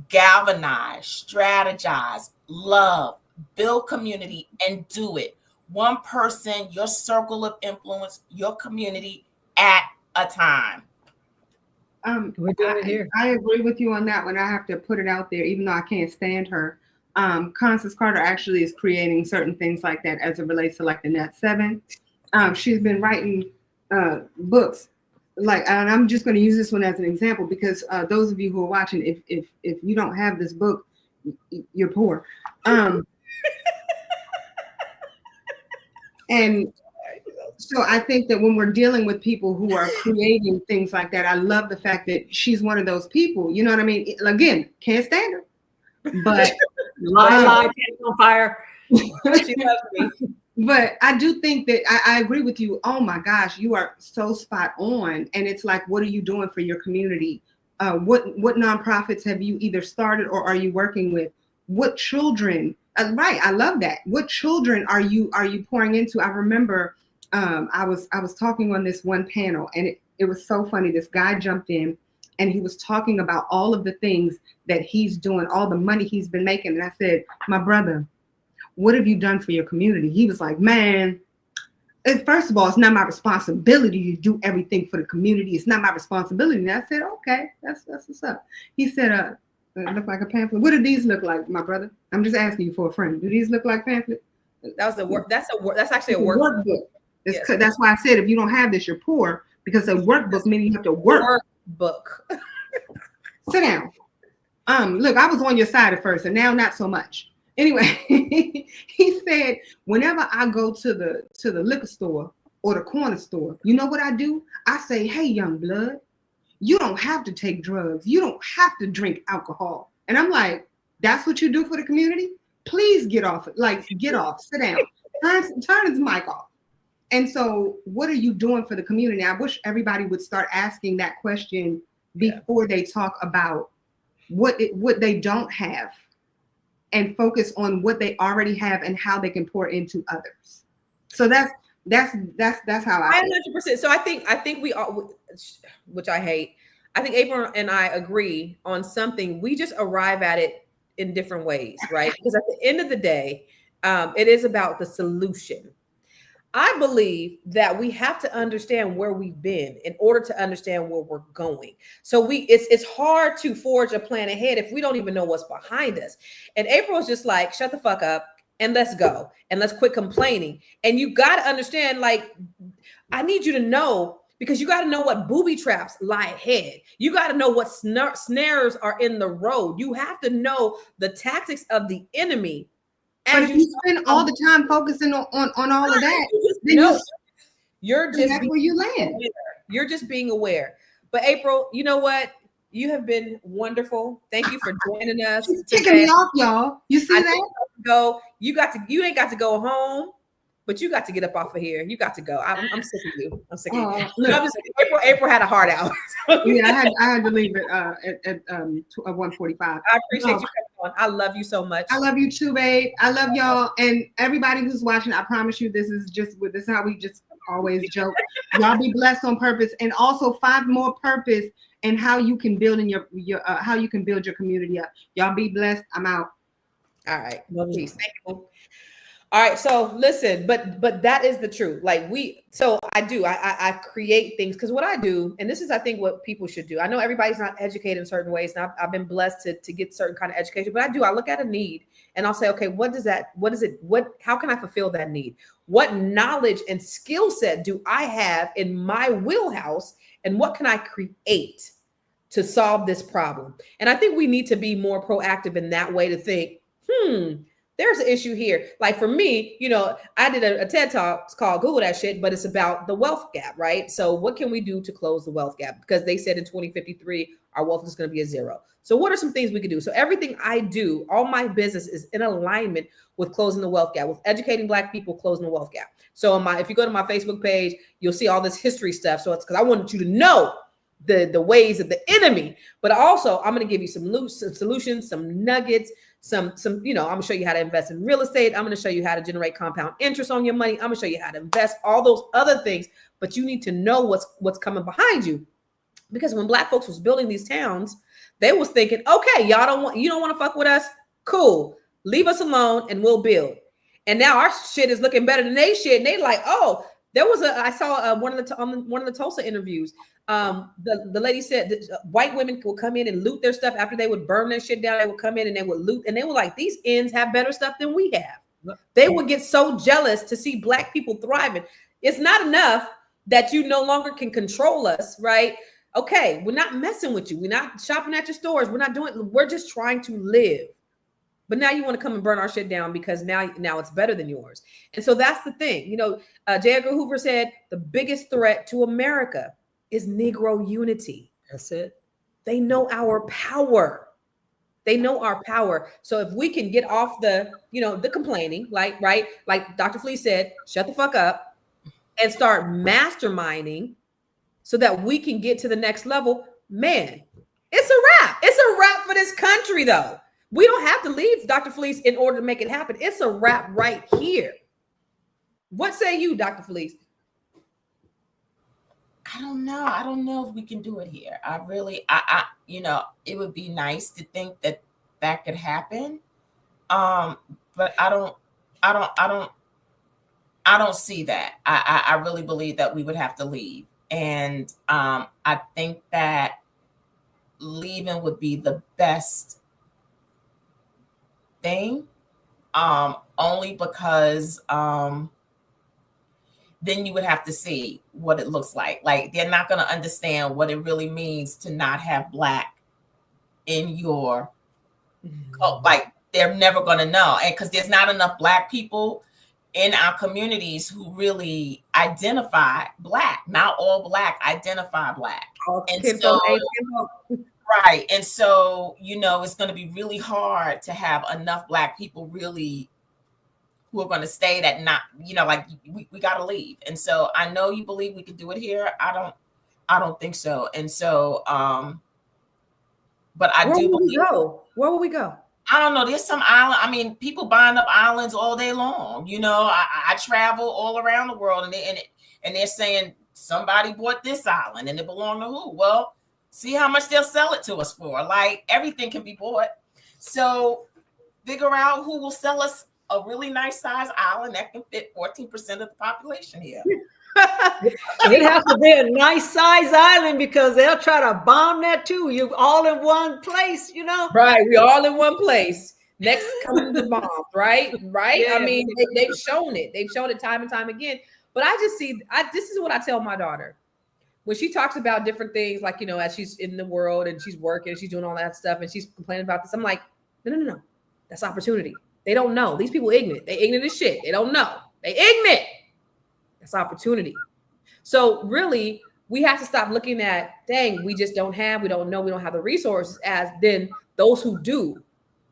galvanize, strategize, love, build community, and do it. One person, your circle of influence, your community at a time. We're doing it here. I agree with you on that one. I have to put it out there, even though I can't stand her. Constance Carter actually is creating certain things like that as it relates to like the Net 7. She's been writing books. Like, and I'm just going to use this one as an example, because those of you who are watching, if you don't have this book, you're poor. And so I think that when we're dealing with people who are creating things like that, I love the fact that she's one of those people. You know what I mean? Again, can't stand her, but lie, on fire. She loves me. But I do think that I agree with you. Oh my gosh, you are so spot on. And it's like, what are you doing for your community? What nonprofits have you either started or are you working with? What children? Right, I love that. What children are you pouring into? I remember I was talking on this one panel, and it was so funny. This guy jumped in and he was talking about all of the things that he's doing, all the money he's been making. And I said, my brother, what have you done for your community? He was like, man, first of all, it's not my responsibility to do everything for the community. It's not my responsibility. And I said, okay, that's what's up. He said, look like a pamphlet. What do these look like, my brother? I'm just asking you for a friend. Do these look like pamphlets? That's actually a workbook. Yes. That's why I said, if you don't have this, you're poor, because a workbook means you have to work. Workbook. Sit down. Look, I was on your side at first, and now not so much. Anyway, he said, whenever I go to the liquor store or the corner store, you know what I do? I say, hey, young blood, you don't have to take drugs. You don't have to drink alcohol. And I'm like, that's what you do for the community? Please get off it. Like, get off, sit down, turn his mic off. And so what are you doing for the community? I wish everybody would start asking that question before they talk about what they don't have, and focus on what they already have and how they can pour into others. So that's how I 100%. So I think we all, which I hate, I think April and I agree on something. We just arrive at it in different ways, right? Because at the end of the day, it is about the solution. I believe that we have to understand where we've been in order to understand where we're going. So it's hard to forge a plan ahead if we don't even know what's behind us. And April's just like, shut the fuck up and let's go and let's quit complaining. And you got to understand, like, I need you to know, because you got to know what booby traps lie ahead. You got to know what snares are in the road. You have to know the tactics of the enemy. But if you spend all the time focusing on all of that, then you're just that's where you land. Aware. You're just being aware. But April, you know what? You have been wonderful. Thank you for joining us. She's kicking me off, y'all. You see that? You ain't got to go home, but you got to get up off of here. You got to go. I'm sick of you. I'm sick of you. April had a hard hour. Yeah, I had to leave it at 1:45. I appreciate you coming on. I love you so much. I love you too, babe. I love y'all and everybody who's watching. I promise you, this is how we just always joke. Y'all be blessed on purpose, and also find more purpose in how you can build in your how you can build your community up. Y'all be blessed. I'm out. All right. Peace. Thank you. All right, so listen, but that is the truth. Like I create things because what I do, and this is I think what people should do. I know everybody's not educated in certain ways, and I've been blessed to get certain kind of education, but I look at a need and I'll say, okay, how can I fulfill that need? What knowledge and skill set do I have in my wheelhouse, and what can I create to solve this problem? And I think we need to be more proactive in that way to think, there's an issue here. Like for me, I did a TED Talk. It's called Google That Shit, but it's about the wealth gap, right? So what can we do to close the wealth gap? Because they said in 2053, our wealth is going to be a zero. So what are some things we could do? So everything I do, all my business is in alignment with closing the wealth gap, with educating Black people, closing the wealth gap. So if you go to my Facebook page, you'll see all this history stuff. So it's because I wanted you to know the ways of the enemy, but also I'm going to give you some solutions, some nuggets, some, I'm going to show you how to invest in real estate. I'm going to show you how to generate compound interest on your money. I'm going to show you how to invest, all those other things, but you need to know what's coming behind you. Because when Black folks was building these towns, they was thinking, okay, you don't want to fuck with us? Cool. Leave us alone and we'll build. And now our shit is looking better than they shit. And they like, oh, I saw one of the Tulsa interviews. The lady said that white women will come in and loot their stuff after they would burn their shit down. They would come in and they would loot, and they were like, these ends have better stuff than we have. They would get so jealous to see Black people thriving. It's not enough that you no longer can control us, right? Okay, we're not messing with you. We're not shopping at your stores. We're just trying to live. But now you want to come and burn our shit down because now it's better than yours. And so that's the thing. J. Edgar Hoover said the biggest threat to America is Negro unity. That's it. They know our power. So if we can get off the complaining, like Dr. Felice said, shut the fuck up and start masterminding so that we can get to the next level, man, it's a wrap. It's a wrap for this country, though. We don't have to leave Dr. Felice in order to make it happen. It's a wrap right here. What say you, Dr. Felice? I don't know. I don't know if we can do it here. It would be nice to think that could happen. But I don't see that. I really believe that we would have to leave. And I think that leaving would be the best thing, only because then you would have to see what it looks like. Like, they're not going to understand what it really means to not have Black in your cult. Like, they're never going to know. And because there's not enough Black people in our communities who really identify Black. Not all Black identify Black. Right. And so, it's going to be really hard to have enough Black people really who are going to stay that we got to leave. And so I know you believe we could do it here. I don't think so. And so, but I do believe. Where will we go? I don't know. There's some island. I mean, people buying up islands all day long. I travel all around the world and they're saying somebody bought this island and it belonged to who? Well, See how much they'll sell it to us for. Like everything can be bought. So figure out who will sell us a really nice size island that can fit 14% of the population here. It has to be a nice size island because they'll try to bomb that too. You all in one place, you know? Right. We all in one place. Next comes the bomb, right? Right. Yeah, I mean, they've shown it. They've shown it time and time again. But I just see, this is what I tell my daughter. When she talks about different things, like, you know, as she's in the world and she's working, she's doing all that stuff and she's complaining about this. I'm like, no. That's opportunity. They don't know. These people ignorant. They ignorant as shit. They don't know. They ignorant. That's opportunity. So really, we have to stop looking at, dang, we just don't have, we don't know, we don't have the resources, as then those who do,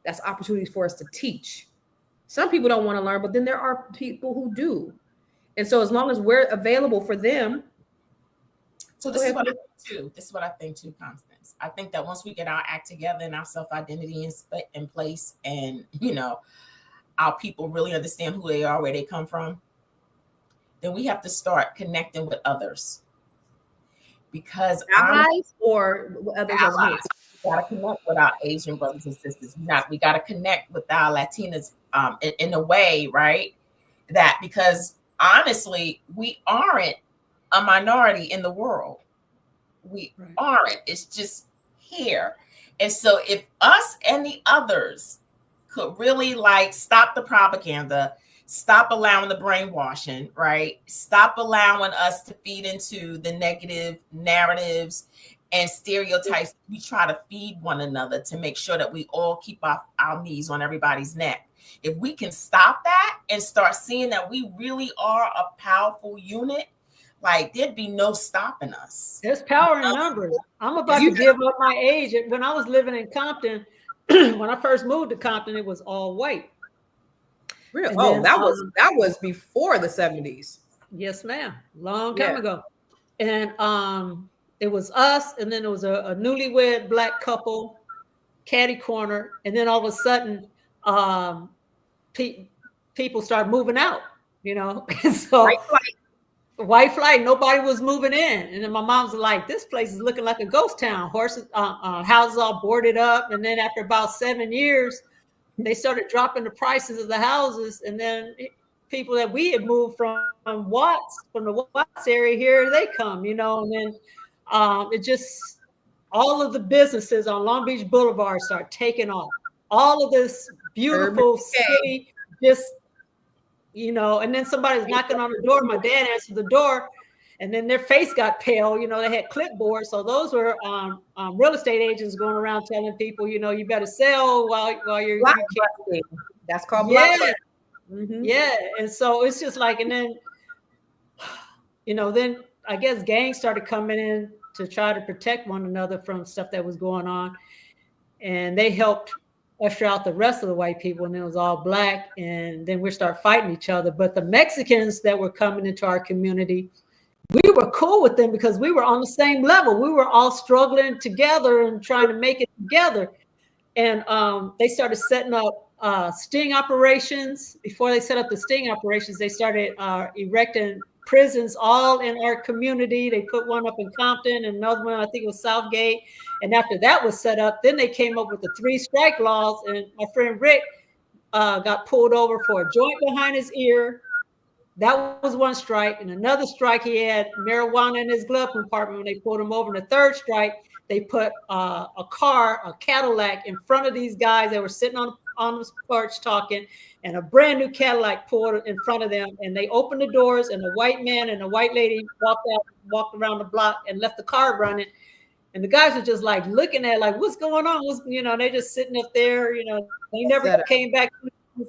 that's opportunities for us to teach. Some people don't want to learn, but then there are people who do. And so as long as we're available for them. So this is what I think too. This is what I think too, Constance. I think that once we get our act together and our self-identity in place, and, you know, our people really understand who they are, where they come from, then we have to start connecting with others. Because allies or others as well. We got to connect with our Asian brothers and sisters. We got to connect with our Latinas in a way, right? That because honestly, we aren't a minority in the world. We aren't. It's just here. And so if us and the others could really like stop the propaganda, stop allowing the brainwashing, right? Stop allowing us to feed into the negative narratives and stereotypes we try to feed one another to make sure that we all keep our knees on everybody's neck. If we can stop that and start seeing that we really are a powerful unit, like there'd be no stopping us. There's power in numbers. I'm about to give up my age. When I was living in Compton, when I first moved to Compton, it was all white. Really? Oh, that was before the 70s. Yes, ma'am. Long time ago. And it was us, and then it was a newlywed black couple, catty corner, and then all of a sudden, people started moving out, you know. And so white flight, nobody was moving in. And then my mom's like, this place is looking like a ghost town. Horses, houses all boarded up. And then after about 7 years, they started dropping the prices of the houses. And then people that we had moved from the Watts area, here they come, you know. And then it just, all of the businesses on Long Beach Boulevard start taking off. All of this beautiful city just, you know, and then somebody's knocking on the door. My dad answered the door, and then their face got pale. You know, they had clipboards. So those were real estate agents going around telling people, you know, you better sell while you're. That's called blockbusting. Mm-hmm. Yeah. And so it's just like, and then, you know, then I guess gangs started coming in to try to protect one another from stuff that was going on. And they helped usher out the rest of the white people, and it was all black, and then we start fighting each other. But the Mexicans that were coming into our community, we were cool with them because we were on the same level. We were all struggling together and trying to make it together. And they started setting up sting operations. Before they set up the sting operations, they started erecting prisons all in our community. They put one up in Compton and another one, I think it was Southgate. And after that was set up, then they came up with the 3 strike laws. And my friend Rick got pulled over for a joint behind his ear. That was 1 strike. And another strike, he had marijuana in his glove compartment when they pulled him over. And the 3rd strike, they put a Cadillac in front of these guys that were sitting on the porch talking, and a brand new Cadillac pulled in front of them, and they opened the doors, and a white man and a white lady walked around the block and left the car running. And the guys were just like looking at like, what's going on? You know, they're just sitting up there, you know, they never came back.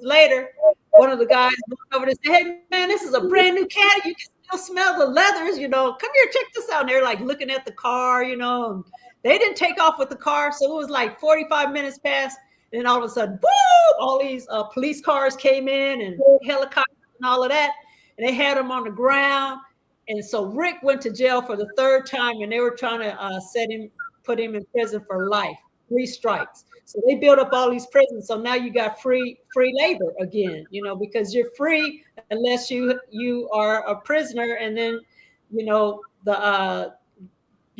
Later, one of the guys looked over and said, hey man, this is a brand new Caddy. You can still smell the leathers, you know, come here, check this out. And they're like looking at the car, you know, and they didn't take off with the car. So it was like 45 minutes past. And then all of a sudden, boom, all these police cars came in and helicopters and all of that. And they had him on the ground. And so Rick went to jail for the 3rd time, and they were trying to put him in prison for life, 3 strikes. So they built up all these prisons. So now you got free labor again, you know, because you're free unless you are a prisoner. And then, you know,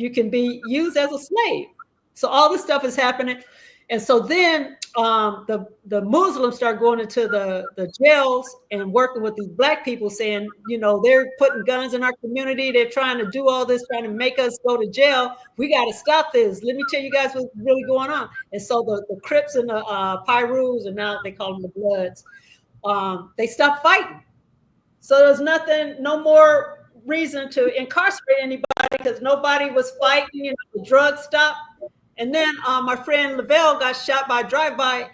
you can be used as a slave. So all this stuff is happening. And so then the Muslims start going into the jails and working with these black people saying, you know, they're putting guns in our community. They're trying to do all this, trying to make us go to jail. We got to stop this. Let me tell you guys what's really going on. And so the Crips and the Pyrus, and now they call them the Bloods, they stopped fighting. So there's no more reason to incarcerate anybody because nobody was fighting. You know, the drugs stopped. And then my friend Lavelle got shot by a drive-by.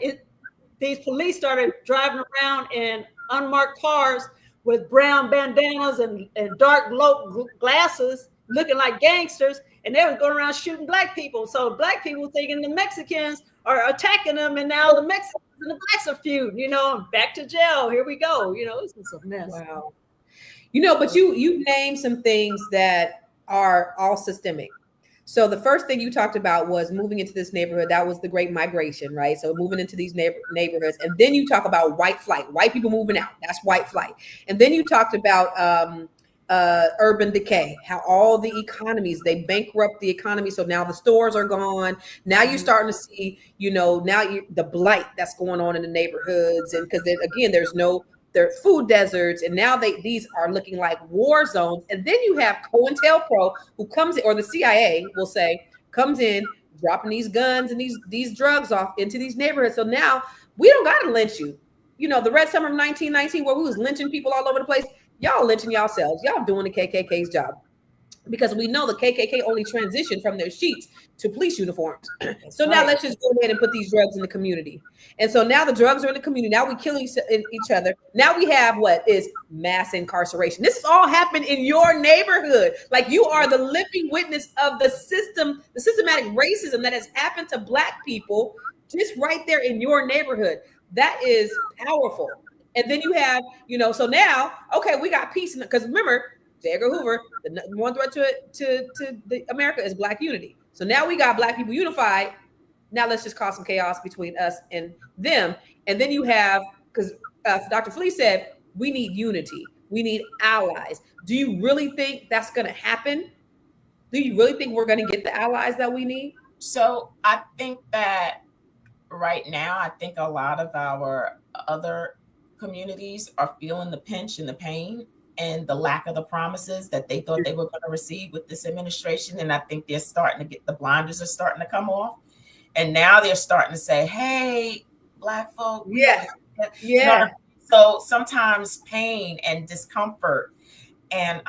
These police started driving around in unmarked cars with brown bandanas and dark glasses, looking like gangsters, and they were going around shooting black people. So black people thinking the Mexicans are attacking them, and now the Mexicans and the blacks are feuding. You know, back to jail. Here we go. You know, this is a mess. Wow. You know, but you named some things that are all systemic. So the first thing you talked about was moving into this neighborhood. That was the Great Migration, right? So moving into these neighborhoods. And then you talk about white flight, white people moving out. That's white flight. And then you talked about urban decay, how all the economies, they bankrupt the economy. So now the stores are gone. Now you're starting to see, you know, the blight that's going on in the neighborhoods. And because again, they're food deserts, and now these are looking like war zones. And then you have COINTELPRO who comes in, or the CIA will say, comes in, dropping these guns and these drugs off into these neighborhoods. So now we don't got to lynch you. You know, the Red Summer of 1919, where we was lynching people all over the place, y'all lynching yourselves. Y'all doing the KKK's job. Because we know the KKK only transitioned from their sheets to police uniforms. So now let's just go ahead and put these drugs in the community. And so now the drugs are in the community. Now we kill each other. Now we have what is mass incarceration. This has all happened in your neighborhood. Like you are the living witness of the systematic racism that has happened to black people just right there in your neighborhood. That is powerful. And then you have, you know, so now, okay, we got peace. Because remember, J. Edgar Hoover, the one threat to America is black unity. So now we got black people unified. Now let's just cause some chaos between us and them. And then you have, because Dr. Felice said, we need unity. We need allies. Do you really think that's going to happen? Do you really think we're going to get the allies that we need? So I think that right now, I think a lot of our other communities are feeling the pinch and the pain and the lack of the promises that they thought they were going to receive with this administration. And I think they're starting to get, the blinders are starting to come off. And now they're starting to say, hey, black folk. Yeah. You know, so sometimes pain and discomfort and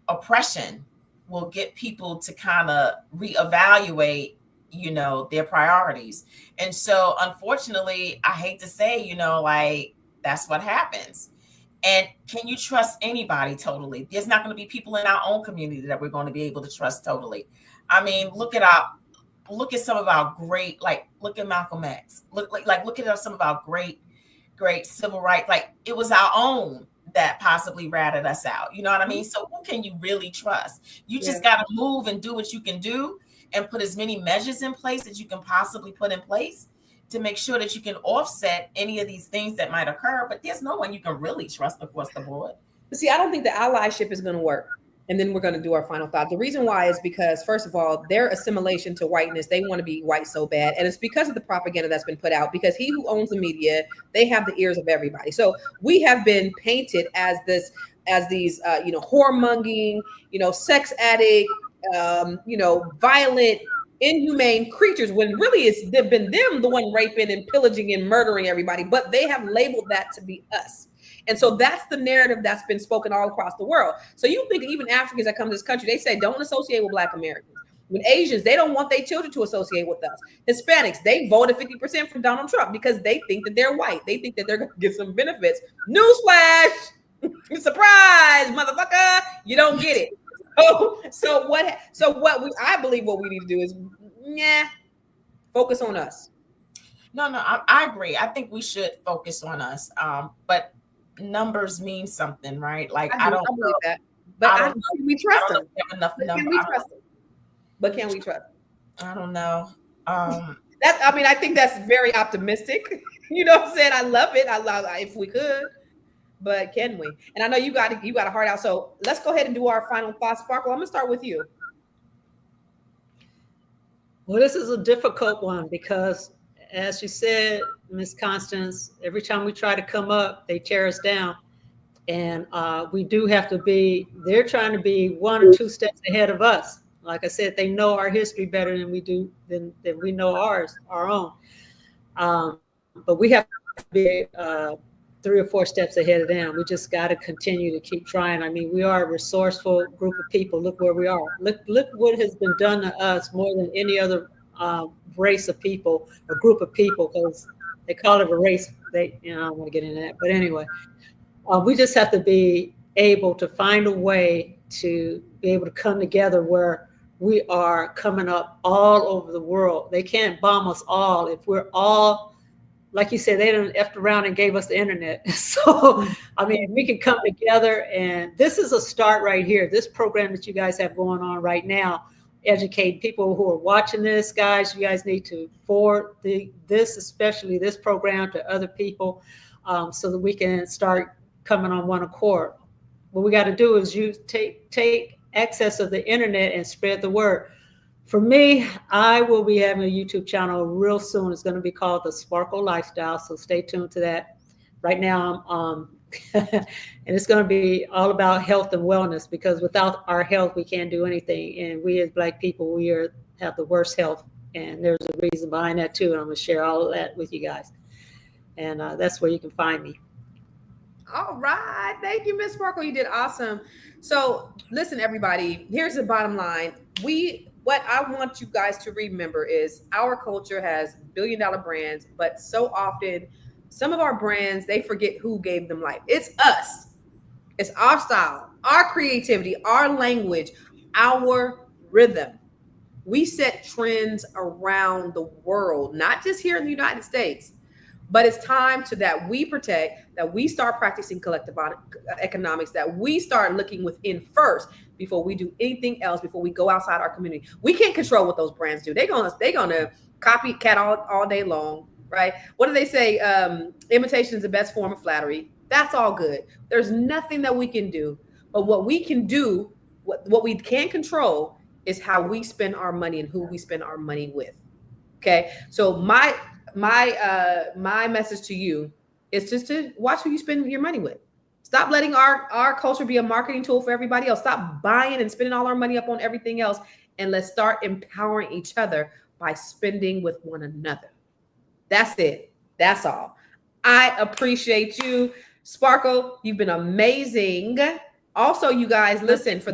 oppression will get people to kind of reevaluate, you know, their priorities. And so unfortunately, I hate to say, you know, like that's what happens. And can you trust anybody totally? There's not going to be people in our own community that we're going to be able to trust totally. I mean, look at some of our great, like, look at Malcolm X. Look at some of our great civil rights. Like, it was our own that possibly ratted us out. You know what I mean? So who can you really trust? You just got to move and do what you can do and put as many measures in place that you can possibly put in place to make sure that you can offset any of these things that might occur. But there's no one you can really trust across the board. See, I don't think the allyship is going to work. And then we're going to do our final thought. The reason why is because, first of all, their assimilation to whiteness, they want to be white so bad. And it's because of the propaganda that's been put out, because he who owns the media, they have the ears of everybody. So we have been painted as these, whoremongering, sex addict, violent, inhumane creatures, when really it's been them the one raping and pillaging and murdering everybody. But they have labeled that to be us. And so that's the narrative that's been spoken all across the world. So you think even Africans that come to this country, they say, don't associate with Black Americans. With Asians, they don't want their children to associate with us. Hispanics, they voted 50% for Donald Trump because they think that they're white. They think that they're going to get some benefits. Newsflash, surprise, motherfucker, you don't get it. I believe what we need to do is, focus on us. No, I agree. I think we should focus on us. But numbers mean something, right? Like I don't believe that, but we trust them. Enough numbers. But can we trust them? I don't know. I think that's very optimistic. You know what I'm saying? I love it. I love if we could, but can we? And I know you got a heart out. So let's go ahead and do our final thoughts. Sparkle, I'm gonna start with you. Well, this is a difficult one because, as you said, Miss Constance, every time we try to come up, they tear us down. And we do have to be, they're trying to be 1 or 2 steps ahead of us. Like I said, they know our history better than we do, than we know ours, our own. But we have to be 3 or 4 steps ahead of them. We just got to continue to keep trying. I mean, we are a resourceful group of people. Look where we are. Look what has been done to us more than any other race of people or group of people, because they call it a race. I don't want to get into that. But anyway, we just have to be able to find a way to be able to come together where we are coming up all over the world. They can't bomb us all if we're all, like you said, they done effed around and gave us the internet. So, I mean, we can come together, and this is a start right here. This program that you guys have going on right now, educate people who are watching this, guys. You guys need to forward especially this program to other people, so that we can start coming on one accord. What we got to do is take access of the internet and spread the word. For me, I will be having a YouTube channel real soon. It's going to be called The Sparkle Lifestyle, so stay tuned to that. Right now, and it's going to be all about health and wellness, because without our health, we can't do anything. And we as Black people, have the worst health, and there's a reason behind that too. And I'm going to share all of that with you guys. And that's where you can find me. All right. Thank you, Miss Sparkle. You did awesome. So listen, everybody, here's the bottom line. What I want you guys to remember is our culture has billion-dollar brands, but so often some of our brands, they forget who gave them life. It's us. It's our style, our creativity, our language, our rhythm. We set trends around the world, not just here in the United States. But it's time that we protect, that we start practicing collective economics, that we start looking within first before we do anything else, before we go outside our community. We can't control what those brands do. They're gonna copycat all day long, right? What do they say? Imitation is the best form of flattery. That's all good. There's nothing that we can do. But what we can do, what we can control, is how we spend our money and who we spend our money with. Okay, so my message to you is just to watch who you spend your money with. Stop letting our culture be a marketing tool for everybody else. Stop buying and spending all our money up on everything else, and let's start empowering each other by spending with one another. That's it. That's all. I appreciate you, Sparkle. You've been amazing. Also, you guys, listen, for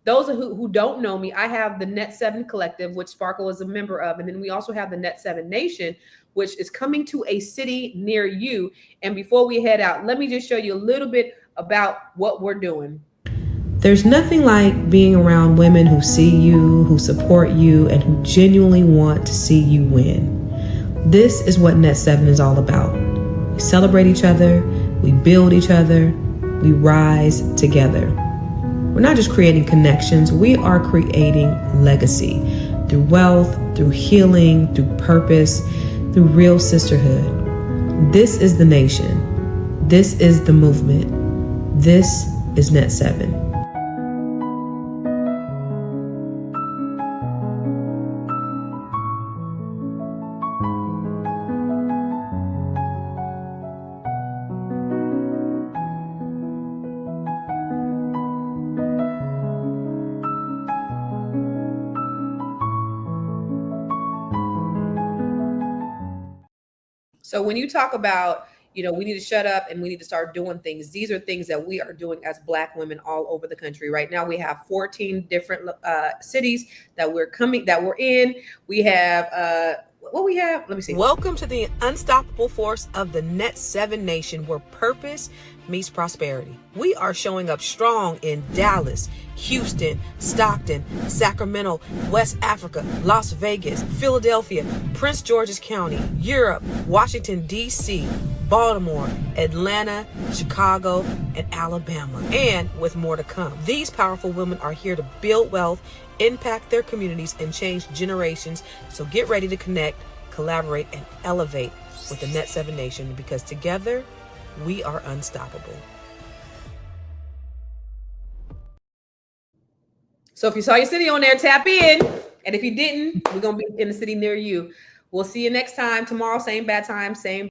those who don't know me, I have the Net 7 Collective, which Sparkle is a member of. And then we also have the Net 7 Nation, which is coming to a city near you. And before we head out, let me just show you a little bit about what we're doing. There's nothing like being around women who see you, who support you, and who genuinely want to see you win. This is what Net 7 is all about. We celebrate each other, we build each other, we rise together. We're not just creating connections, we are creating legacy through wealth, through healing, through purpose, through real sisterhood. This is the nation. This is the movement. This is Net 7. So when you talk about, we need to shut up and we need to start doing things, these are things that we are doing as Black women all over the country. Right now, we have 14 different cities that we're in. We have, let me see. Welcome to the unstoppable force of the Net 7 Nation, where purpose meets prosperity. We are showing up strong in Dallas, Houston, Stockton, Sacramento, West Africa, Las Vegas, Philadelphia, Prince George's County, Europe, Washington, D.C., Baltimore, Atlanta, Chicago, and Alabama, and with more to come. These powerful women are here to build wealth, impact their communities, and change generations. So get ready to connect, collaborate, and elevate with the Net 7 Nation, because together we are unstoppable. So if you saw your city on there, tap in. And if you didn't, we're going to be in the city near you. We'll see you next time. Tomorrow, same bad time, same